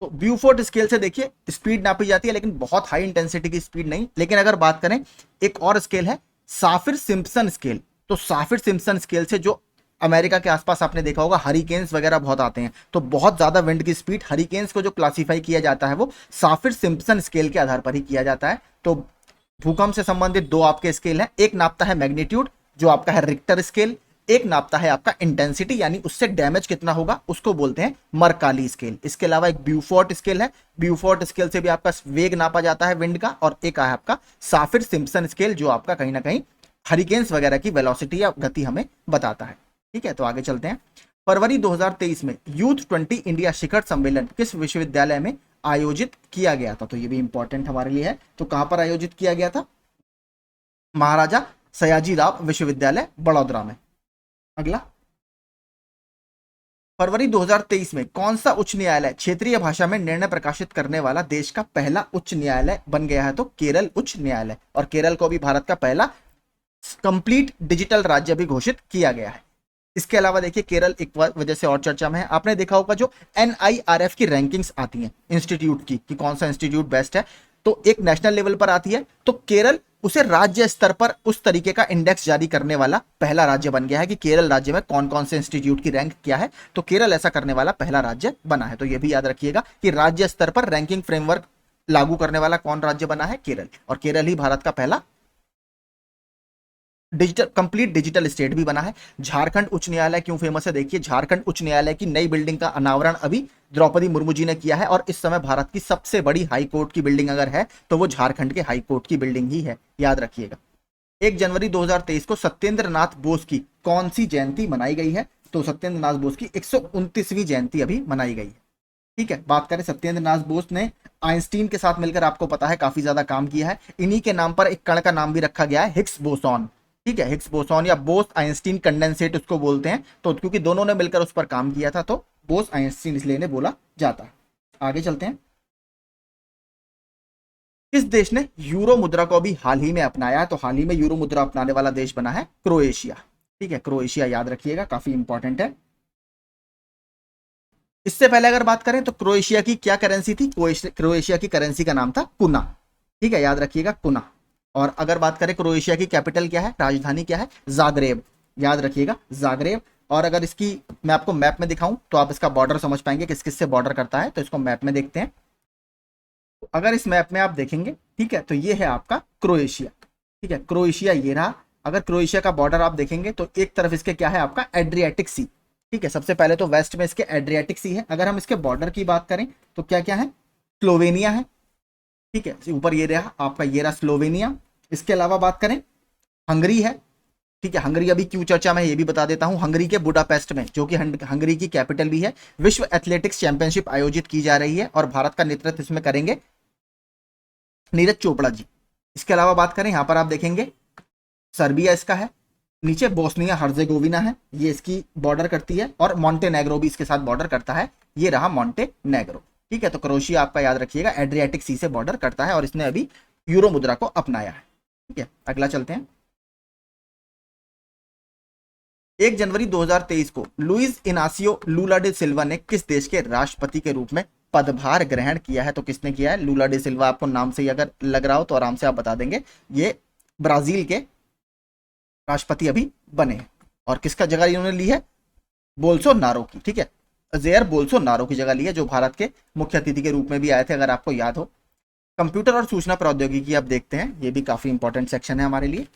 तो ब्यूफोर्ट स्केल से देखिए स्पीड नापी जाती है, लेकिन बहुत हाई इंटेंसिटी की स्पीड नहीं। लेकिन अगर बात करें एक और स्केल है साफिर सिम्पसन स्केल, तो साफिर सिम्पसन स्केल से जो अमेरिका के आसपास आपने देखा होगा हरिकेन्स वगैरह बहुत आते हैं, तो बहुत ज्यादा विंड की स्पीड, हरिकेन्स को जो क्लासिफाई किया जाता है वो साफिर सिम्पसन स्केल के आधार पर ही किया जाता है। तो भूकंप से संबंधित दो आपके स्केल हैं, एक नापता है मैग्नीट्यूड जो आपका है रिक्टर स्केल, एक नापता है आपका इंटेंसिटी यानी उससे डैमेज कितना होगा उसको बोलते हैं मरकाली स्केल। इसके अलावा एक ब्यूफोर्ट स्केल है, ब्यूफोर्ट स्केल से भी आपका वेग नापा जाता है विंड का, और एक है आपका साफिर सिम्पसन स्केल जो आपका कहीं ना कहीं हरिकेन्स वगैरह की वेलोसिटी या गति हमें बताता है। ठीक है, तो आगे चलते हैं। फरवरी 2023 में यूथ 20 इंडिया शिखर सम्मेलन किस विश्वविद्यालय में आयोजित किया गया था, तो ये भी इंपॉर्टेंट हमारे लिए है। तो कहां पर आयोजित किया गया था, महाराजा सयाजीराव विश्वविद्यालय बड़ौदा में। अगला, फरवरी 2023 में कौन सा उच्च न्यायालय क्षेत्रीय भाषा में निर्णय प्रकाशित करने वाला देश का पहला उच्च न्यायालय बन गया है, तो केरल उच्च न्यायालय। और केरल को भी भारत का पहला कंप्लीट डिजिटल राज्य भी घोषित किया गया है। इसके अलावा देखिए केरल एक वजह से और चर्चा में है, आपने देखा होगा जो NIRF की रैंकिंग्स आती हैं इंस्टीट्यूट की कि कौन सा इंस्टीट्यूट बेस्ट है, तो एक नेशनल लेवल पर आती है, तो केरल उसे राज्य स्तर पर उस तरीके का इंडेक्स जारी करने वाला पहला राज्य बन गया है कि केरल राज्य में कौन कौन से इंस्टीट्यूट की रैंक क्या है, तो केरल ऐसा करने वाला पहला राज्य बना है। तो यह भी याद रखिएगा कि राज्य स्तर पर रैंकिंग फ्रेमवर्क लागू करने वाला कौन राज्य बना है, केरल। और केरल ही भारत का पहला कंप्लीट डिजिटल स्टेट भी बना है। झारखंड उच्च न्यायालय क्यों फेमस है, देखिए झारखंड उच्च न्यायालय की नई बिल्डिंग का अनावरण अभी द्रौपदी मुर्मू जी ने किया है, और इस समय भारत की सबसे बड़ी हाई कोर्ट की बिल्डिंग अगर है तो वो झारखंड के हाई कोर्ट की बिल्डिंग ही है, याद रखिएगा। 1 जनवरी 2023 को सत्येंद्र नाथ बोस की कौन सी जयंती मनाई गई है, तो सत्येंद्र नाथ बोस की 129वीं जयंती अभी मनाई गई है। ठीक है, बात करें सत्येंद्र नाथ बोस ने आइंस्टीन के साथ मिलकर आपको पता है काफी ज्यादा काम किया है। इन्हीं के नाम पर एक कण का नाम भी रखा गया है हिग्स बोसॉन। ठीक है, हिग्स बोसॉन या बोस आइंस्टीन कंडेंसेट उसको बोलते हैं, तो क्योंकि दोनों ने मिलकर उस पर काम किया था तो बोस आइंस्टीन इसलिए इन्हें बोला जाता है। आगे चलते हैं। किस देश ने यूरो मुद्रा को अभी हाल ही में अपनाया है, तो हाल ही में यूरो मुद्रा अपनाने वाला देश बना है क्रोएशिया। ठीक है, क्रोएशिया याद रखिएगा, काफी इंपॉर्टेंट है। इससे पहले अगर बात करें तो क्रोएशिया की क्या करेंसी थी, क्रोएशिया की करेंसी का नाम था कुना। ठीक है, याद रखिएगा कुना। और अगर बात करें क्रोएशिया की कैपिटल क्या है, राजधानी क्या है, जाग्रेब, याद रखिएगा जाग्रेब। और अगर इसकी मैं आपको मैप में दिखाऊं तो आप इसका बॉर्डर समझ पाएंगे किस किस से बॉर्डर करता है, तो इसको मैप में देखते हैं। तो अगर इस मैप में आप देखेंगे, ठीक है, तो ये है आपका क्रोएशिया। ठीक है, क्रोएशिया ये रहा, अगर क्रोएशिया का बॉर्डर आप देखेंगे तो एक तरफ इसके क्या है आपका एड्रियाटिक सी, ठीक है, सबसे पहले तो वेस्ट में इसके एड्रियाटिक सी है। अगर हम इसके बॉर्डर की बात करें तो क्या क्या है, स्लोवेनिया है, ठीक है, ऊपर ये रहा आपका, ये रहा स्लोवेनिया। इसके अलावा बात करें हंगरी है, ठीक है, हंगरी अभी क्यों चर्चा में ये भी बता देता हूं। हंगरी के बुडापेस्ट में, जो कि हंगरी की कैपिटल भी है, विश्व एथलेटिक्स चैंपियनशिप आयोजित की जा रही है और भारत का नेतृत्व इसमें करेंगे नीरज चोपड़ा जी। इसके अलावा बात करें यहां पर आप देखेंगे सर्बिया इसका है, नीचे बोस्निया हर्जेगोविना है, ये इसकी बॉर्डर करती है, और मॉन्टेनेग्रो भी इसके साथ बॉर्डर करता है, ये रहा मॉन्टेनेग्रो, ठीक है। तो क्रोएशिया आपका याद रखिएगा एड्रियाटिक सी से बॉर्डर करता है और इसने अभी यूरो मुद्रा को अपनाया है, ठीक है। अगला चलते हैं। 1 जनवरी 2023 को लुइस इनासियो लूला डे सिल्वा ने किस देश के राष्ट्रपति के रूप में पदभार ग्रहण किया है? तो किसने किया है? लूला डे सिल्वा, आपको नाम से ही अगर लग रहा हो तो आराम से आप बता देंगे, ये ब्राजील के राष्ट्रपति अभी बने हैं। और किसका जगह इन्होंने ली है? बोल्सोनारो की, ठीक है, जेयर बोल्सोनारो की जगह ली है, जो भारत के मुख्य अतिथि के रूप में भी आए थे, अगर आपको याद हो। कंप्यूटर और सूचना प्रौद्योगिकी आप देखते हैं, ये भी काफी इंपॉर्टेंट सेक्शन है हमारे लिए।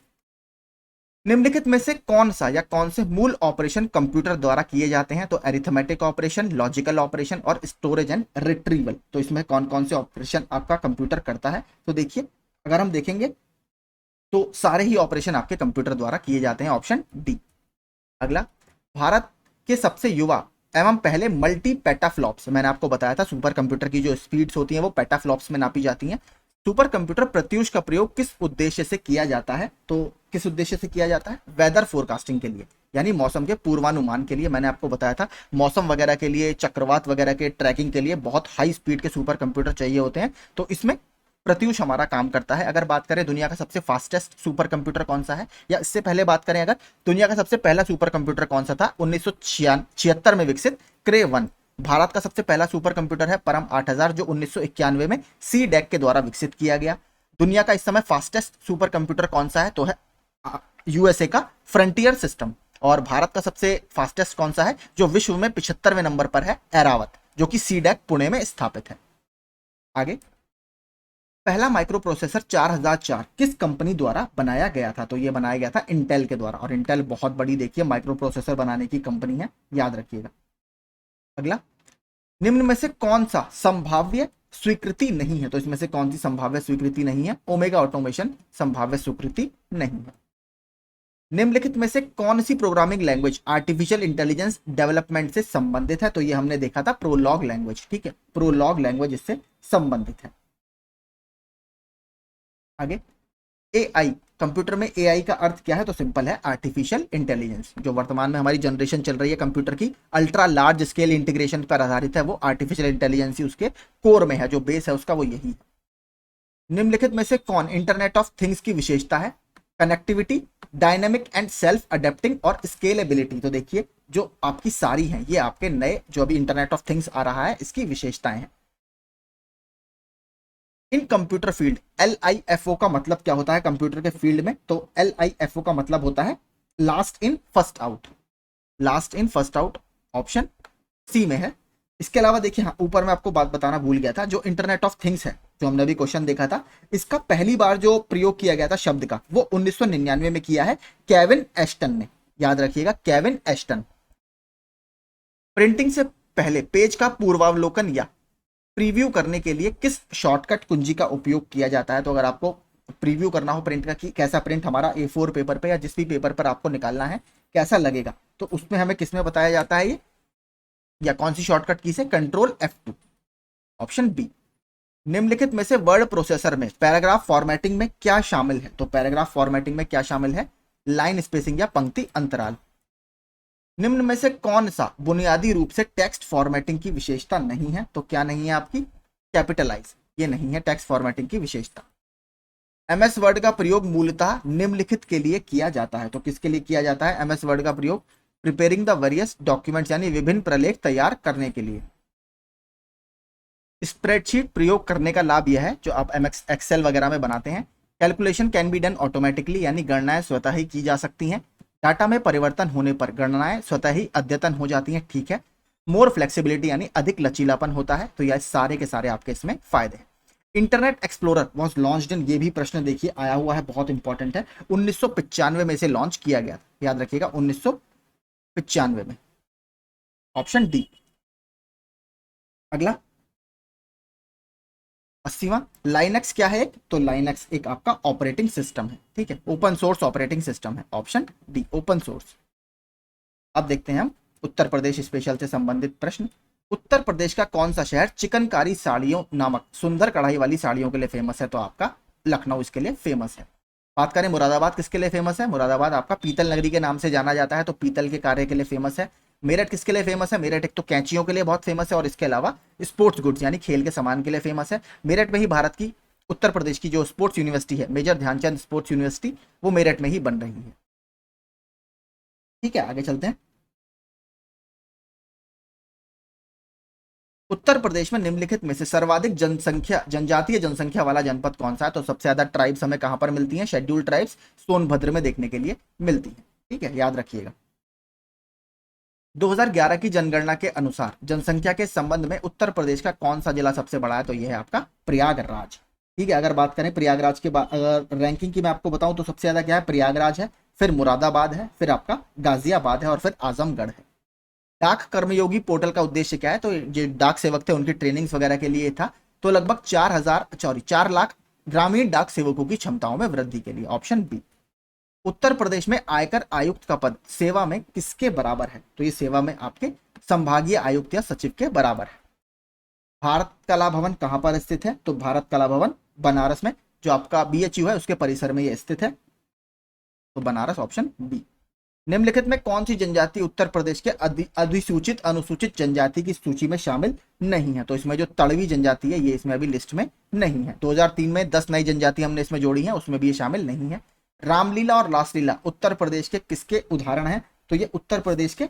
निम्नलिखित में से कौन सा या कौन से मूल ऑपरेशन कंप्यूटर द्वारा किए जाते हैं? तो अरिथमेटिक ऑपरेशन, लॉजिकल ऑपरेशन और स्टोरेज एंड रिट्रीवल। तो इसमें कौन कौन से ऑपरेशन आपका कंप्यूटर करता है? तो देखिए, अगर हम देखेंगे तो सारे ही ऑपरेशन आपके कंप्यूटर द्वारा किए जाते हैं, ऑप्शन डी। अगला, भारत के सबसे युवा एवं पहले मल्टी पेटाफ्लॉप्स, मैंने आपको बताया था सुपर कंप्यूटर की जो स्पीड्स होती हैं वो पेटाफ्लॉप्स में नापी जाती हैं। सुपर कंप्यूटर प्रत्यूष का प्रयोग किस उद्देश्य से किया जाता है? तो किस उद्देश्य से किया जाता है? वेदर फोरकास्टिंग के लिए, यानी मौसम के पूर्वानुमान के लिए। मैंने आपको बताया था मौसम वगैरह के लिए, चक्रवात वगैरह के ट्रैकिंग के लिए बहुत हाई स्पीड के सुपर कंप्यूटर चाहिए होते हैं, तो इसमें प्रत्यूष हमारा काम करता है। अगर बात करें दुनिया का सबसे फास्टेस्ट सुपर कंप्यूटर कौन सा है, या इससे पहले बात करें अगर दुनिया का सबसे पहला सुपर कंप्यूटर कौन सा था, 1976 में विकसित क्रे 1। भारत का सबसे पहला सुपर कंप्यूटर है परम 8000, जो 1991 में सी डैक के द्वारा विकसित किया गया। दुनिया का इस समय फास्टेस्ट सुपर कंप्यूटर कौन सा है? तो है यूएसए का फ्रंटियर सिस्टम। और भारत का सबसे फास्टेस्ट कौन सा है, जो विश्व में 75वें नंबर पर है? एरावत, जो कि सी डैक पुणे में स्थापित है। आगे, पहला माइक्रो प्रोसेसर 4004 किस कंपनी द्वारा बनाया गया था? तो यह बनाया गया था इंटेल के द्वारा, और इंटेल बहुत बड़ी देखिए माइक्रो प्रोसेसर बनाने की कंपनी है, याद रखिएगा। अगला, निम्न में से कौन सा संभाव्य स्वीकृति नहीं है? तो इसमें से कौन सी संभाव्य स्वीकृति नहीं है? ओमेगा ऑटोमेशन संभाव्य स्वीकृति नहीं है। निम्नलिखित में से कौन सी programming language artificial intelligence development से संबंधित है? तो ये हमने देखा था प्रोलॉग लैंग्वेज, ठीक है, प्रोलॉग लैंग्वेज इससे संबंधित है। आगे, एआई, कंप्यूटर में एआई का अर्थ क्या है? तो सिंपल है, आर्टिफिशियल इंटेलिजेंस। जो वर्तमान में हमारी जनरेशन चल रही है कंप्यूटर की, अल्ट्रा लार्ज स्केल इंटीग्रेशन पर आधारित है, वो आर्टिफिशियल इंटेलिजेंस ही उसके कोर में है, जो बेस है उसका वो यही है। निम्नलिखित में से कौन इंटरनेट ऑफ थिंग्स की विशेषता है? Connectivity, dynamic and self adapting और स्केलेबिलिटी। तो देखिए, जो आपकी सारी हैं ये आपके नए जो अभी इंटरनेट ऑफ थिंग्स आ रहा है इसकी विशेषताएं हैं। इन कंप्यूटर फील्ड, LIFO का मतलब क्या होता है कंप्यूटर के फील्ड में? तो LIFO का मतलब होता है last in first out, last in first out, option C में है। इसके अलावा देखिए, हाँ, ऊपर मैं आपको बात बताना भूल गया था, जो इंटरनेट ऑफ थिंग्स है, जो हमने अभी क्वेश्चन देखा था, इसका पहली बार जो प्रयोग किया गया था शब्द का, वो 1999 में किया है केविन एस्टन ने, याद रखिएगा, केविन एस्टन। प्रिंटिंग से पहले पेज का पूर्वावलोकन या प्रीव्यू करने के लिए किस शॉर्टकट कुंजी का उपयोग किया जाता है? तो अगर आपको प्रीव्यू करना हो प्रिंट का कि कैसा प्रिंट हमारा A4 पेपर पे या जिस भी पेपर पर आपको निकालना है कैसा लगेगा, तो उसमें हमें किसमें बताया जाता है ये, या कौन सी शॉर्टकट की से? Control F2, option B. निम्नलिखित में से वर्ड प्रोसेसर में पैराग्राफ फॉर्मेटिंग में क्या शामिल है? तो पैराग्राफ फॉर्मेटिंग में क्या शामिल है? लाइन स्पेसिंग या पंक्ति अंतराल। निम्न में से कौन सा बुनियादी रूप से टेक्स्ट फॉर्मेटिंग की विशेषता नहीं है? तो क्या नहीं है आपकी? कैपिटलाइज, ये नहीं है टेक्स्ट फॉर्मेटिंग की विशेषता। MS वर्ड का प्रयोग मूलतः निम्नलिखित के लिए किया जाता है। तो किसके लिए किया जाता है MS वर्ड का प्रयोग? प्रिपेयरिंग द वेरियस डॉक्यूमेंट्स, यानी विभिन्न प्रलेख तैयार करने के लिए। स्प्रेडशीट प्रयोग करने का लाभ यह है, जो आप एक्सेल वगैरह में बनाते हैं, calculation can be done automatically, यानी गणनाएं स्वतः ही की जा सकती हैं। डाटा में परिवर्तन होने पर गणनाएं स्वतः ही अद्यतन हो जाती हैं, ठीक है। मोर फ्लेक्सिबिलिटी, यानी अधिक लचीलापन होता है। तो यह सारे के सारे आपके इसमें फायदे हैं। Internet explorer was launched in, ये भी प्रश्न देखिए आया हुआ है, बहुत इंपॉर्टेंट है, 1995 में से लॉन्च किया गया, याद रखिएगा 1995 में, ऑप्शन डी। अगला 80वां, लाइनक्स क्या है? तो लाइनक्स एक आपका ऑपरेटिंग सिस्टम है, ठीक है, ओपन सोर्स ऑपरेटिंग सिस्टम है, ऑप्शन डी ओपन सोर्स। अब देखते हैं हम उत्तर प्रदेश स्पेशल से संबंधित प्रश्न। उत्तर प्रदेश का कौन सा शहर चिकनकारी साड़ियों नामक सुंदर कढ़ाई वाली साड़ियों के लिए फेमस है? तो आपका लखनऊ इसके लिए फेमस है। बात करें मुरादाबाद किसके लिए फेमस है? मुरादाबाद आपका पीतल नगरी के नाम से जाना जाता है, तो पीतल के कार्य के लिए फेमस है। मेरठ किसके लिए फेमस है? मेरठ एक तो कैंचियों के लिए बहुत फेमस है और इसके अलावा स्पोर्ट्स गुड्स यानी खेल के सामान के लिए फेमस है। मेरठ में ही भारत की, उत्तर प्रदेश की जो स्पोर्ट्स यूनिवर्सिटी है, मेजर ध्यानचंद स्पोर्ट्स यूनिवर्सिटी, वो मेरठ में ही बन रही है। ठीक है, आगे चलते हैं। उत्तर प्रदेश में निम्नलिखित में से सर्वाधिक जनजातीय जनसंख्या वाला जनपद कौन सा है? तो सबसे ज्यादा ट्राइब्स हमें कहां पर मिलती हैं? शेड्यूल्ड ट्राइब्स सोनभद्र में देखने के लिए मिलती है। ठीक है, याद रखिएगा। 2011 की जनगणना के अनुसार जनसंख्या के संबंध में उत्तर प्रदेश का कौन सा जिला सबसे बड़ा है? तो यह है आपका प्रयागराज। ठीक है, अगर बात करें प्रयागराज के अगर रैंकिंग की मैं आपको बताऊं तो सबसे ज्यादा क्या है? प्रयागराज है, फिर मुरादाबाद है, फिर आपका गाजियाबाद है और फिर आजमगढ़ है। डाक कर्मयोगी पोर्टल का उद्देश्य क्या है? तो जो डाक सेवक थे उनकी ट्रेनिंग्स वगैरह के लिए था। तो लगभग 4 लाख ग्रामीण डाक सेवकों की क्षमताओं में वृद्धि के लिए, ऑप्शन बी। उत्तर प्रदेश में आयकर आयुक्त का पद सेवा में किसके बराबर है? तो ये सेवा में आपके संभागीय आयुक्त या सचिव के बराबर है। भारत कला भवन कहां पर स्थित है? तो भारत कला भवन बनारस में, जो आपका बीएचयू है उसके परिसर में यह स्थित है, तो बनारस, ऑप्शन बी। निम्नलिखित में कौन सी जनजाति उत्तर प्रदेश के अधिसूचित अनुसूचित जनजाति की सूची में शामिल नहीं है? तो इसमें जो तड़वी जनजाति है ये इसमें अभी लिस्ट में नहीं है। 2003 में 10 नई जनजाति हमने इसमें जोड़ी है, उसमें भी ये शामिल नहीं है। रामलीला और रासलीला उत्तर प्रदेश के किसके उदाहरण हैं? तो ये उत्तर प्रदेश के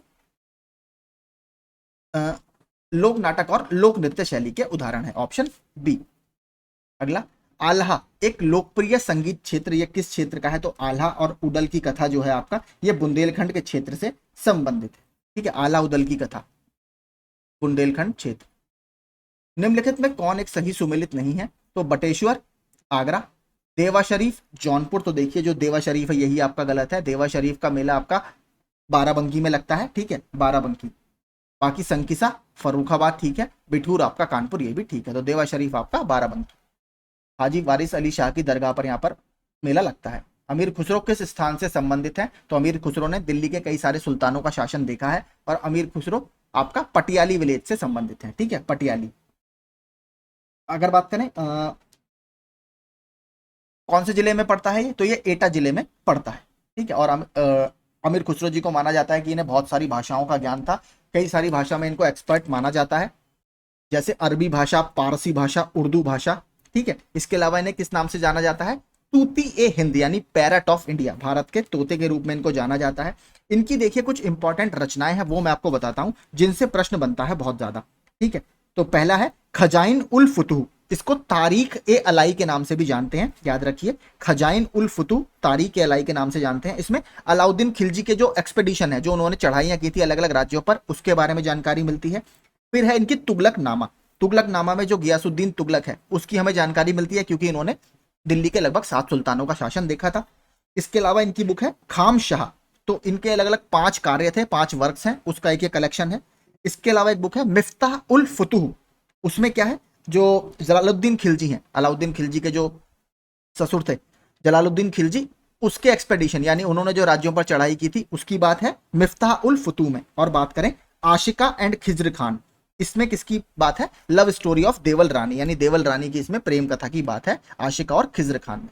लोक नाटक और लोक नृत्य शैली के उदाहरण है, ऑप्शन बी। अगला, आल्हा एक लोकप्रिय संगीत क्षेत्र, ये किस क्षेत्र का है? तो आल्हा और उडल की कथा जो है आपका, ये बुंदेलखंड के क्षेत्र से संबंधित है। ठीक है, आल्हा उदल की कथा बुंदेलखंड क्षेत्र। निम्नलिखित में कौन एक सही सुमेलित नहीं है? तो बटेश्वर आगरा, देवा शरीफ जौनपुर। तो देखिए जो देवा शरीफ है यही आपका गलत है। देवा शरीफ का मेला आपका बाराबंकी में लगता है, ठीक है, बाराबंकी। बाकी संकिसा फर्रुखाबाद, ठीक है, बिठूर आपका कानपुर, ये भी ठीक है। तो देवा शरीफ आपका बाराबंकी। हाजी वारिस अली शाह की दरगाह पर यहाँ पर मेला लगता है। अमीर खुसरो किस स्थान से संबंधित है? तो अमीर खुसरो ने दिल्ली के कई सारे सुल्तानों का शासन देखा है और अमीर खुसरो आपका पटियाली विलेज से संबंधित है। ठीक है, पटियाली। अगर बात करें कौन से जिले में पड़ता है ये? तो ये एटा जिले में पड़ता है। ठीक है, और अमीर खुसरो जी को माना जाता है कि इन्हें बहुत सारी भाषाओं का ज्ञान था, कई सारी भाषा में इनको एक्सपर्ट माना जाता है, जैसे अरबी भाषा, पारसी भाषा, उर्दू भाषा। ठीक है, इसके अलावा इन्हें किस नाम से जाना जाता है? तूती ए हिंद यानी पैरट ऑफ इंडिया, भारत के तोते के रूप में इनको जाना जाता है। इनकी देखिए कुछ इंपॉर्टेंट रचनाएं हैं, वो मैं आपको बताता हूं जिनसे प्रश्न बनता है बहुत ज्यादा। ठीक है, तो पहला है खजाइन उल फुतूह, इसको तारीख ए अलाई के नाम से भी जानते हैं, याद रखिए, खजाइन उल फुतूह तारीख ए अलाई के नाम से जानते हैं। इसमें अलाउद्दीन खिलजी के जो एक्सपेडिशन है, जो उन्होंने चढ़ाइयां की थी अलग अलग राज्यों पर, उसके बारे में जानकारी मिलती है। फिर है इनकी तुगलकनामा, तुगलकनामा में जो गियासुद्दीन तुगलक है उसकी हमें जानकारी मिलती है, क्योंकि इन्होंने दिल्ली के लगभग 7 सुल्तानों का शासन देखा था। इसके अलावा इनकी बुक है खाम शाह, तो इनके अलग अलग 5 कार्य थे, 5 वर्क्स हैं, उसका एक कलेक्शन है। इसके अलावा एक बुक है मिफ्ताह उल फुतूह, उसमें क्या है, जो जलालुद्दीन खिलजी हैं, अलाउद्दीन खिलजी के जो ससुर थे जलालुद्दीन खिलजी, उसके एक्सपेडिशन यानी उन्होंने जो राज्यों पर चढ़ाई की थी उसकी बात है मिफ्ताह उल फुतूह में। और बात करें आशिका एंड खिज्र खान, इसमें किसकी बात है? लव स्टोरी ऑफ देवल रानी, यानी देवल रानी की इसमें प्रेम कथा की बात है, आशिका और खिज्र खान में।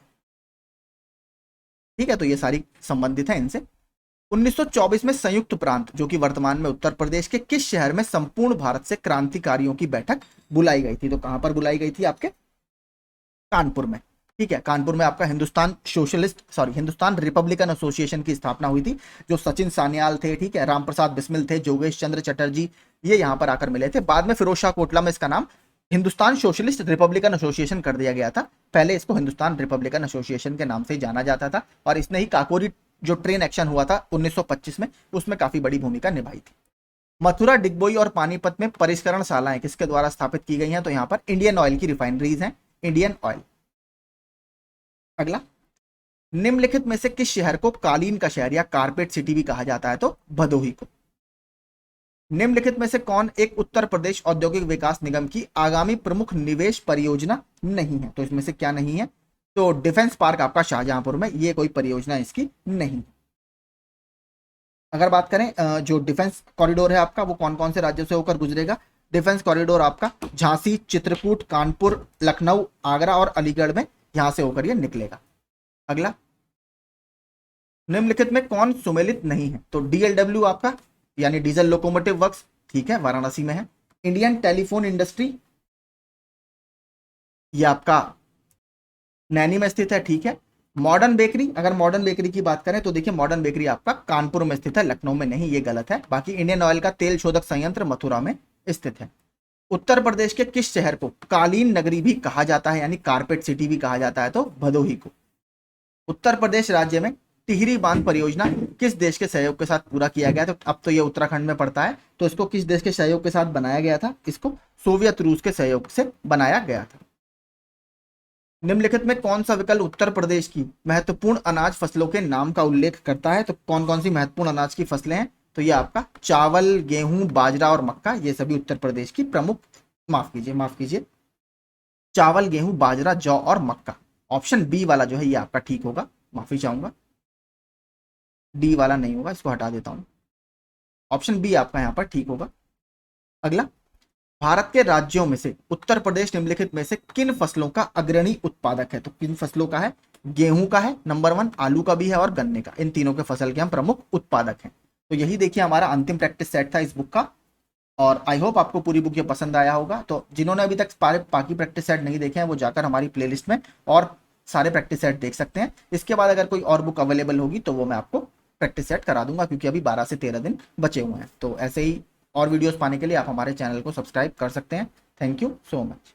ठीक है, तो ये सारी संबंधित है इनसे। 1924 में संयुक्त प्रांत, जो कि वर्तमान में उत्तर प्रदेश के किस शहर में संपूर्ण भारत से क्रांतिकारियों की बैठक बुलाई गई थी? तो कहां पर बुलाई गई थी? आपके कानपुर में। ठीक है, कानपुर में आपका हिंदुस्तान रिपब्लिकन एसोसिएशन की स्थापना हुई थी, जो सचिन सान्याल थे, ठीक है, राम प्रसाद बिस्मिल थे, जोगेश चंद्र चटर्जी, ये यहां पर आकर मिले थे। बाद में फिरोज शाह कोटला में इसका नाम हिंदुस्तान सोशलिस्ट रिपब्लिकन एसोसिएशन कर दिया गया था। पहले इसको हिंदुस्तान रिपब्लिकन एसोसिएशन के नाम से ही जाना जाता था, और इसने ही काकोरी जो ट्रेन एक्शन हुआ था 1925 में, उसमें काफी बड़ी भूमिका निभाई थी। मथुरा, डिगबोई और पानीपत में परिष्करण शालाएं किसके द्वारा स्थापित की गई हैं? तो यहाँ पर इंडियन ऑयल की रिफाइनरीज हैं, इंडियन ऑयल। अगला, निम्नलिखित में से किस शहर को कालीन का शहर या कारपेट सिटी भी कहा जाता है? तो भदोही को। निम्नलिखित में से कौन एक उत्तर प्रदेश औद्योगिक विकास निगम की आगामी प्रमुख निवेश परियोजना नहीं है? तो इसमें से क्या नहीं है? तो डिफेंस पार्क आपका शाहजहांपुर में, ये कोई परियोजना इसकी नहीं। अगर बात करें जो डिफेंस कॉरिडोर है आपका, वो कौन कौन से राज्यों से होकर गुजरेगा? डिफेंस कॉरिडोर आपका झांसी, चित्रकूट, कानपुर, लखनऊ, आगरा और अलीगढ़ में यहां से होकर ये निकलेगा। अगला, निम्नलिखित में कौन सुमेलित नहीं है? तो डीएलडब्ल्यू आपका यानी डीजल लोकोमोटिव वर्क्स, ठीक है, वाराणसी में है। इंडियन टेलीफोन इंडस्ट्री, ये आपका नैनी में स्थित है, ठीक है। मॉडर्न बेकरी, अगर मॉडर्न बेकरी की बात करें तो देखिए मॉडर्न बेकरी आपका कानपुर में स्थित है, लखनऊ में नहीं, ये गलत है। बाकी इंडियन ऑयल का तेल शोधक संयंत्र मथुरा में स्थित है। उत्तर प्रदेश के किस शहर को कालीन नगरी भी कहा जाता है यानी कारपेट सिटी भी कहा जाता है? तो भदोही को। उत्तर प्रदेश राज्य में टिहरी बांध परियोजना किस देश के सहयोग के साथ पूरा किया गया? तो अब तो ये उत्तराखंड में पड़ता है, तो इसको किस देश के सहयोग के साथ बनाया गया था? इसको सोवियत रूस के सहयोग से बनाया गया था। निम्नलिखित में कौन सा विकल्प उत्तर प्रदेश की महत्वपूर्ण अनाज फसलों के नाम का उल्लेख करता है? तो कौन कौन सी महत्वपूर्ण अनाज की फसलें हैं? तो ये आपका चावल, गेहूं, बाजरा और मक्का, ये सभी उत्तर प्रदेश की प्रमुख, माफ कीजिए, चावल, गेहूं, बाजरा, जौ और मक्का। ऑप्शन बी वाला जो है ये आपका ठीक होगा, माफी चाहूंगा, डी वाला नहीं होगा, इसको हटा देता हूं। ऑप्शन बी आपका यहां पर ठीक होगा। अगला, भारत के राज्यों में से उत्तर प्रदेश निम्नलिखित में से किन फसलों का अग्रणी उत्पादक है? तो किन फसलों का है? गेहूं का है नंबर 1, आलू का भी है और गन्ने का, इन तीनों के फसल के हम प्रमुख उत्पादक हैं। तो यही देखिए हमारा अंतिम प्रैक्टिस सेट था इस बुक का, और आई होप आपको पूरी बुक ये पसंद आया होगा। तो जिन्होंने अभी तक बाकी प्रैक्टिस सेट नहीं देखे हैं वो जाकर हमारी प्लेलिस्ट में और सारे प्रैक्टिस सेट देख सकते हैं। इसके बाद अगर कोई और बुक अवेलेबल होगी तो वो मैं आपको प्रैक्टिस सेट करा दूंगा, क्योंकि अभी 12 से 13 दिन बचे हुए हैं। तो ऐसे ही और वीडियोस पाने के लिए आप हमारे चैनल को सब्सक्राइब कर सकते हैं। Thank you so much.